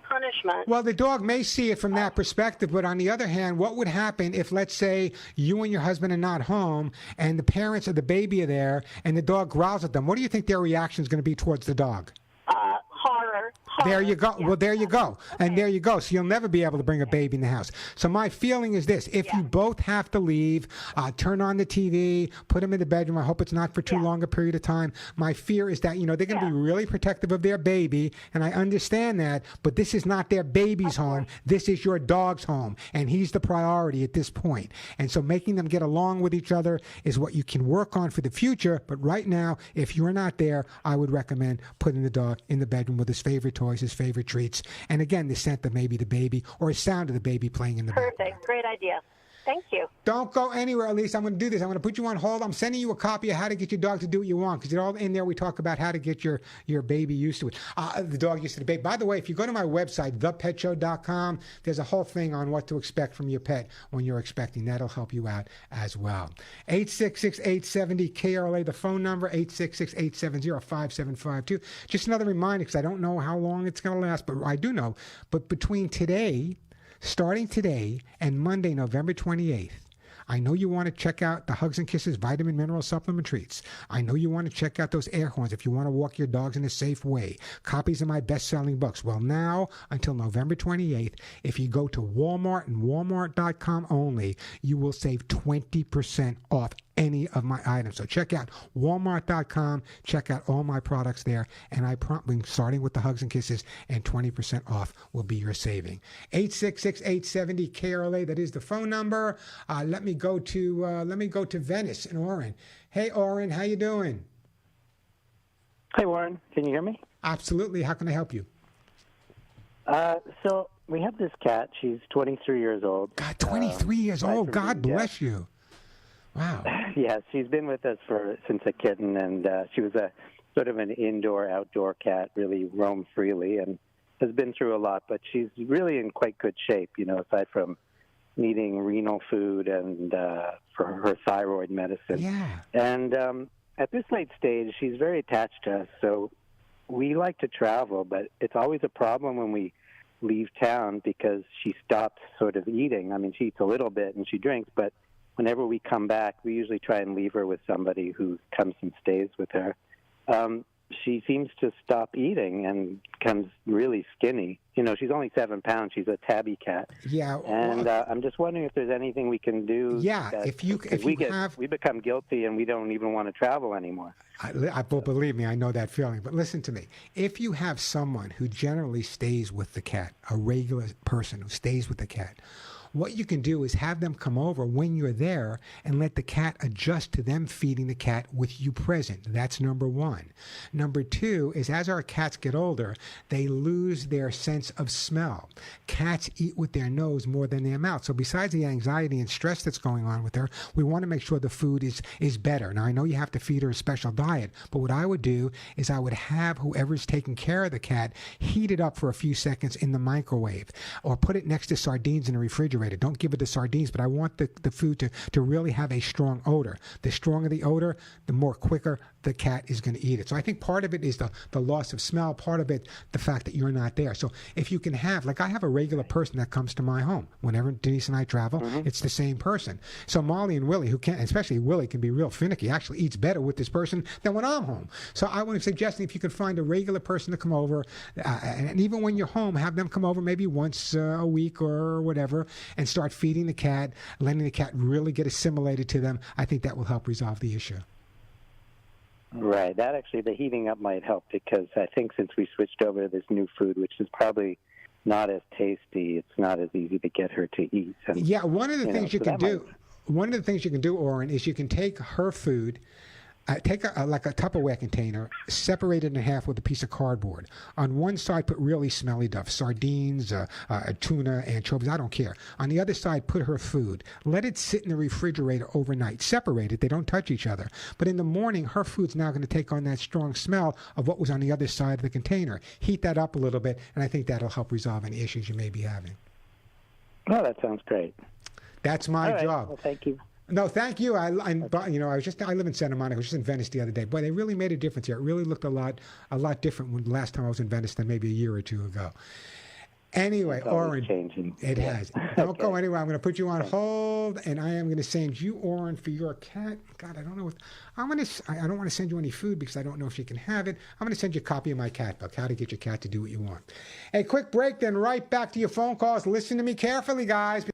punishment. Well, the dog may see it from that perspective, but on the other hand, what would happen if, let's say, you and your husband are not home and the parents of the baby are there and the dog growls at them? What do you think their reaction is going to be towards the dog? Horror. There you go. Yeah. Well, there you go. Okay. And there you go. So you'll never be able to bring a baby in the house. So my feeling is this. If you both have to leave, turn on the TV, put them in the bedroom. I hope it's not for too long a period of time. My fear is that, they're going to be really protective of their baby, and I understand that, but this is not their baby's home. This is your dog's home, and he's the priority at this point. And so making them get along with each other is what you can work on for the future, but right now, if you're not there, I would recommend putting the dog in the bedroom with his favorite toys, his favorite treats, and again, the scent of maybe the baby or a sound of the baby playing in the background. Perfect. Great idea. Thank you. Don't go anywhere, Elise. I'm going to do this. I'm going to put you on hold. I'm sending you a copy of How to Get Your Dog to Do What You Want, because it's all in there. We talk about how to get your baby used to it. The dog used to the baby. By the way, if you go to my website, thepetshow.com, there's a whole thing on what to expect from your pet when you're expecting. That'll help you out as well. 866-870-KRLA, the phone number, 866-870-5752. Just another reminder, because I don't know how long it's going to last, but I do know. But between today starting today and Monday, November 28th. I know you want to check out the Hugs and Kisses vitamin mineral supplement treats. I know you want to check out those air horns if you want to walk your dogs in a safe way. Copies of my best-selling books. Well, now, until November 28th, if you go to Walmart and Walmart.com only, you will save 20% off any of my items. So check out Walmart.com. Check out all my products there. And I promise, starting with the Hugs and Kisses, and 20% off will be your saving. 866-870-KRLA. That is the phone number. Let me go to Venice in Orin. Hey, Orin, how you doing? Hey, Warren. Can you hear me? Absolutely. How can I help you? So we have this cat. She's 23 years old. God, 23 years old. God bless you. Wow. Yeah, she's been with us since a kitten, and she was a sort of an indoor-outdoor cat, really roamed freely, and has been through a lot. But she's really in quite good shape, aside from needing renal food and for her thyroid medicine. Yeah. And at this late stage, she's very attached to us, so we like to travel, but it's always a problem when we leave town because she stops sort of eating. I mean, she eats a little bit and she drinks, but whenever we come back, we usually try and leave her with somebody who comes and stays with her. She seems to stop eating and becomes really skinny. She's only 7 pounds. She's a tabby cat. Yeah. And I'm just wondering if there's anything we can do. Yeah, we become guilty and we don't even want to travel anymore. Believe me, I know that feeling. But listen to me. If you have someone who generally stays with the cat, a regular person who stays with the cat, what you can do is have them come over when you're there and let the cat adjust to them feeding the cat with you present. That's number one. Number two is as our cats get older, they lose their sense of smell. Cats eat with their nose more than their mouth. So besides the anxiety and stress that's going on with her, we want to make sure the food is better. Now, I know you have to feed her a special diet, but what I would do is I would have whoever's taking care of the cat heat it up for a few seconds in the microwave or put it next to sardines in the refrigerator. Don't give it the sardines, but I want the food to really have a strong odor. The stronger the odor, the more quicker the cat is going to eat it. So I think part of it is the loss of smell, part of it, the fact that you're not there. So if you can have, like I have a regular person that comes to my home. Whenever Denise and I travel, it's the same person. So Molly and Willie, who can, especially Willie, can be real finicky, actually eats better with this person than when I'm home. So I would suggest if you could find a regular person to come over, and even when you're home, have them come over maybe once a week or whatever, and start feeding the cat, letting the cat really get assimilated to them. I think that will help resolve the issue. Right. That actually, the heating up might help because I think since we switched over to this new food, which is probably not as tasty, it's not as easy to get her to eat. And, yeah, one of the things you can do, Oren, is you can take her food, take like a Tupperware container, separate it in half with a piece of cardboard. On one side, put really smelly stuff, sardines, tuna, anchovies, I don't care. On the other side, put her food. Let it sit in the refrigerator overnight. Separate it. They don't touch each other. But in the morning, her food's now going to take on that strong smell of what was on the other side of the container. Heat that up a little bit, and I think that'll help resolve any issues you may be having. Oh, that sounds great. That's my job. Well, thank you. No, thank you. I live in Santa Monica. I was just in Venice the other day. Boy, they really made a difference here. It really looked a lot different when the last time I was in Venice than maybe a year or two ago. Anyway, Oren, it has. Don't go anywhere. I'm going to put you on hold, and I am going to send you, Oren, for your cat. God, I don't know I don't want to send you any food because I don't know if she can have it. I'm going to send you a copy of my cat book, How to Get Your Cat to Do What You Want. A quick break, then right back to your phone calls. Listen to me carefully, guys.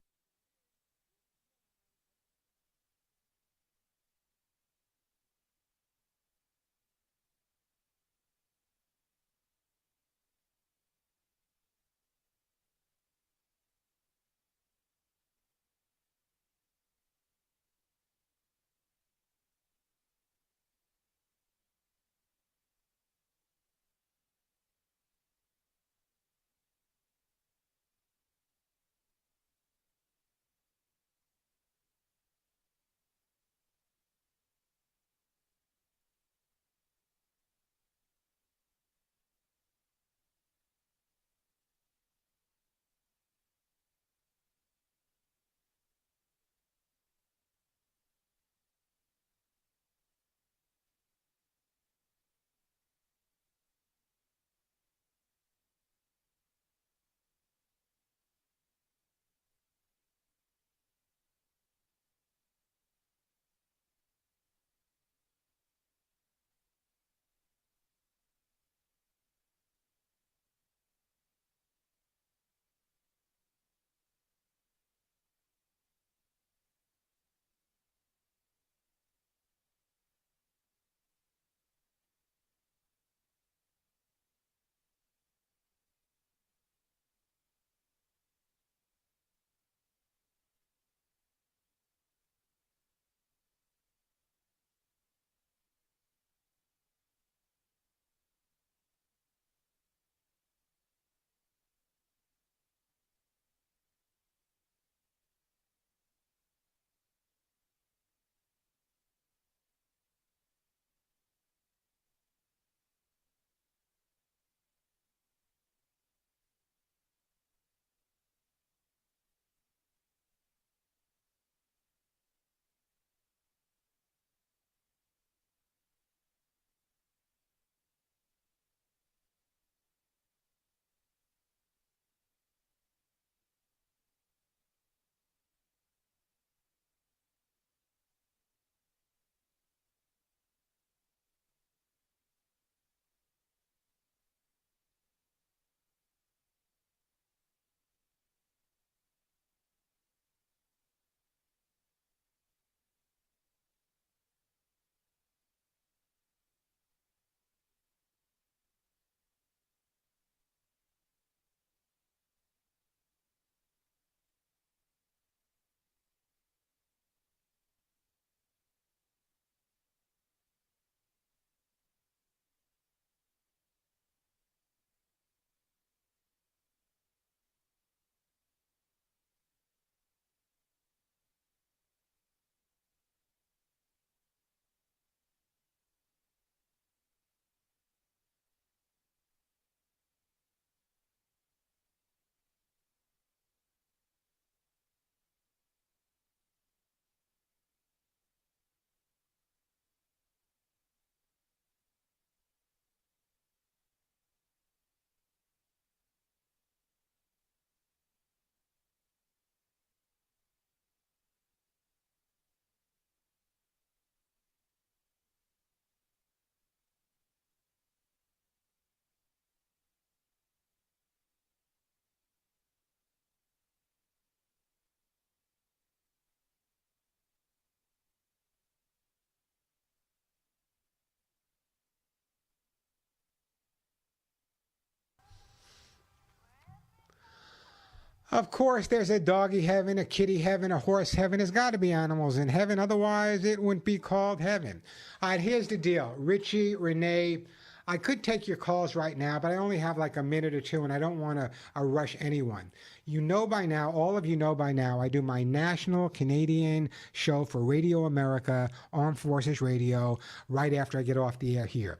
Of course, there's a doggy heaven, a kitty heaven, a horse heaven. There's got to be animals in heaven. Otherwise, it wouldn't be called heaven. All right, here's the deal. Richie, Renee, I could take your calls right now, but I only have like a minute or two, and I don't want to rush anyone. You know by now, all of you know by now, I do my national Canadian show for Radio America, Armed Forces Radio, right after I get off the air here.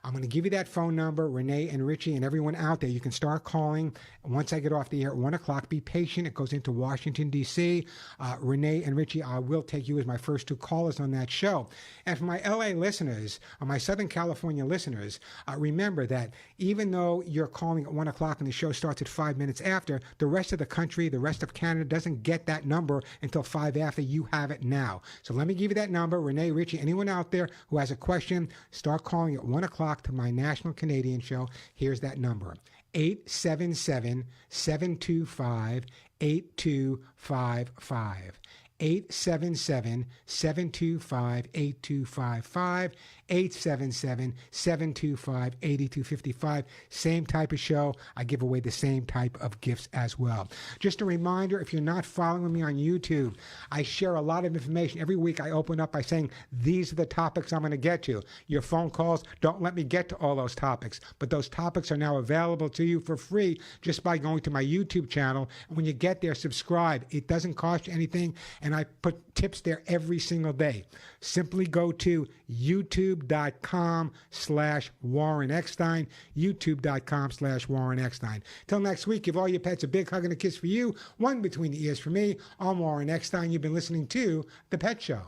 I'm going to give you that phone number, Renee and Richie and everyone out there. You can start calling once I get off the air at 1 o'clock. Be patient. It goes into Washington, D.C. Renee and Richie, I will take you as my first two callers on that show. And for my L.A. listeners, or my Southern California listeners, remember that even though you're calling at 1 o'clock and the show starts at 5 minutes after, the rest of the country, the rest of Canada doesn't get that number until 5 after. You have it now. So let me give you that number. Renee, Richie, anyone out there who has a question, start calling at 1 o'clock to my National Canadian show. Here's that number, 877-725-8255. 877-725-8255, 877-725-8255. Same type of show. I give away the same type of gifts as well. Just a reminder, if you're not following me on YouTube, I share a lot of information. Every week I open up by saying, these are the topics I'm going to get to. Your phone calls don't let me get to all those topics, but those topics are now available to you for free just by going to my YouTube channel. And when you get there, subscribe. It doesn't cost you anything, and I put tips there every single day. Simply go to youtube.com/Warren Eckstein, youtube.com/Warren Eckstein. Till next week, give all your pets a big hug and a kiss for you, one between the ears for me. I'm Warren Eckstein. You've been listening to The Pet Show.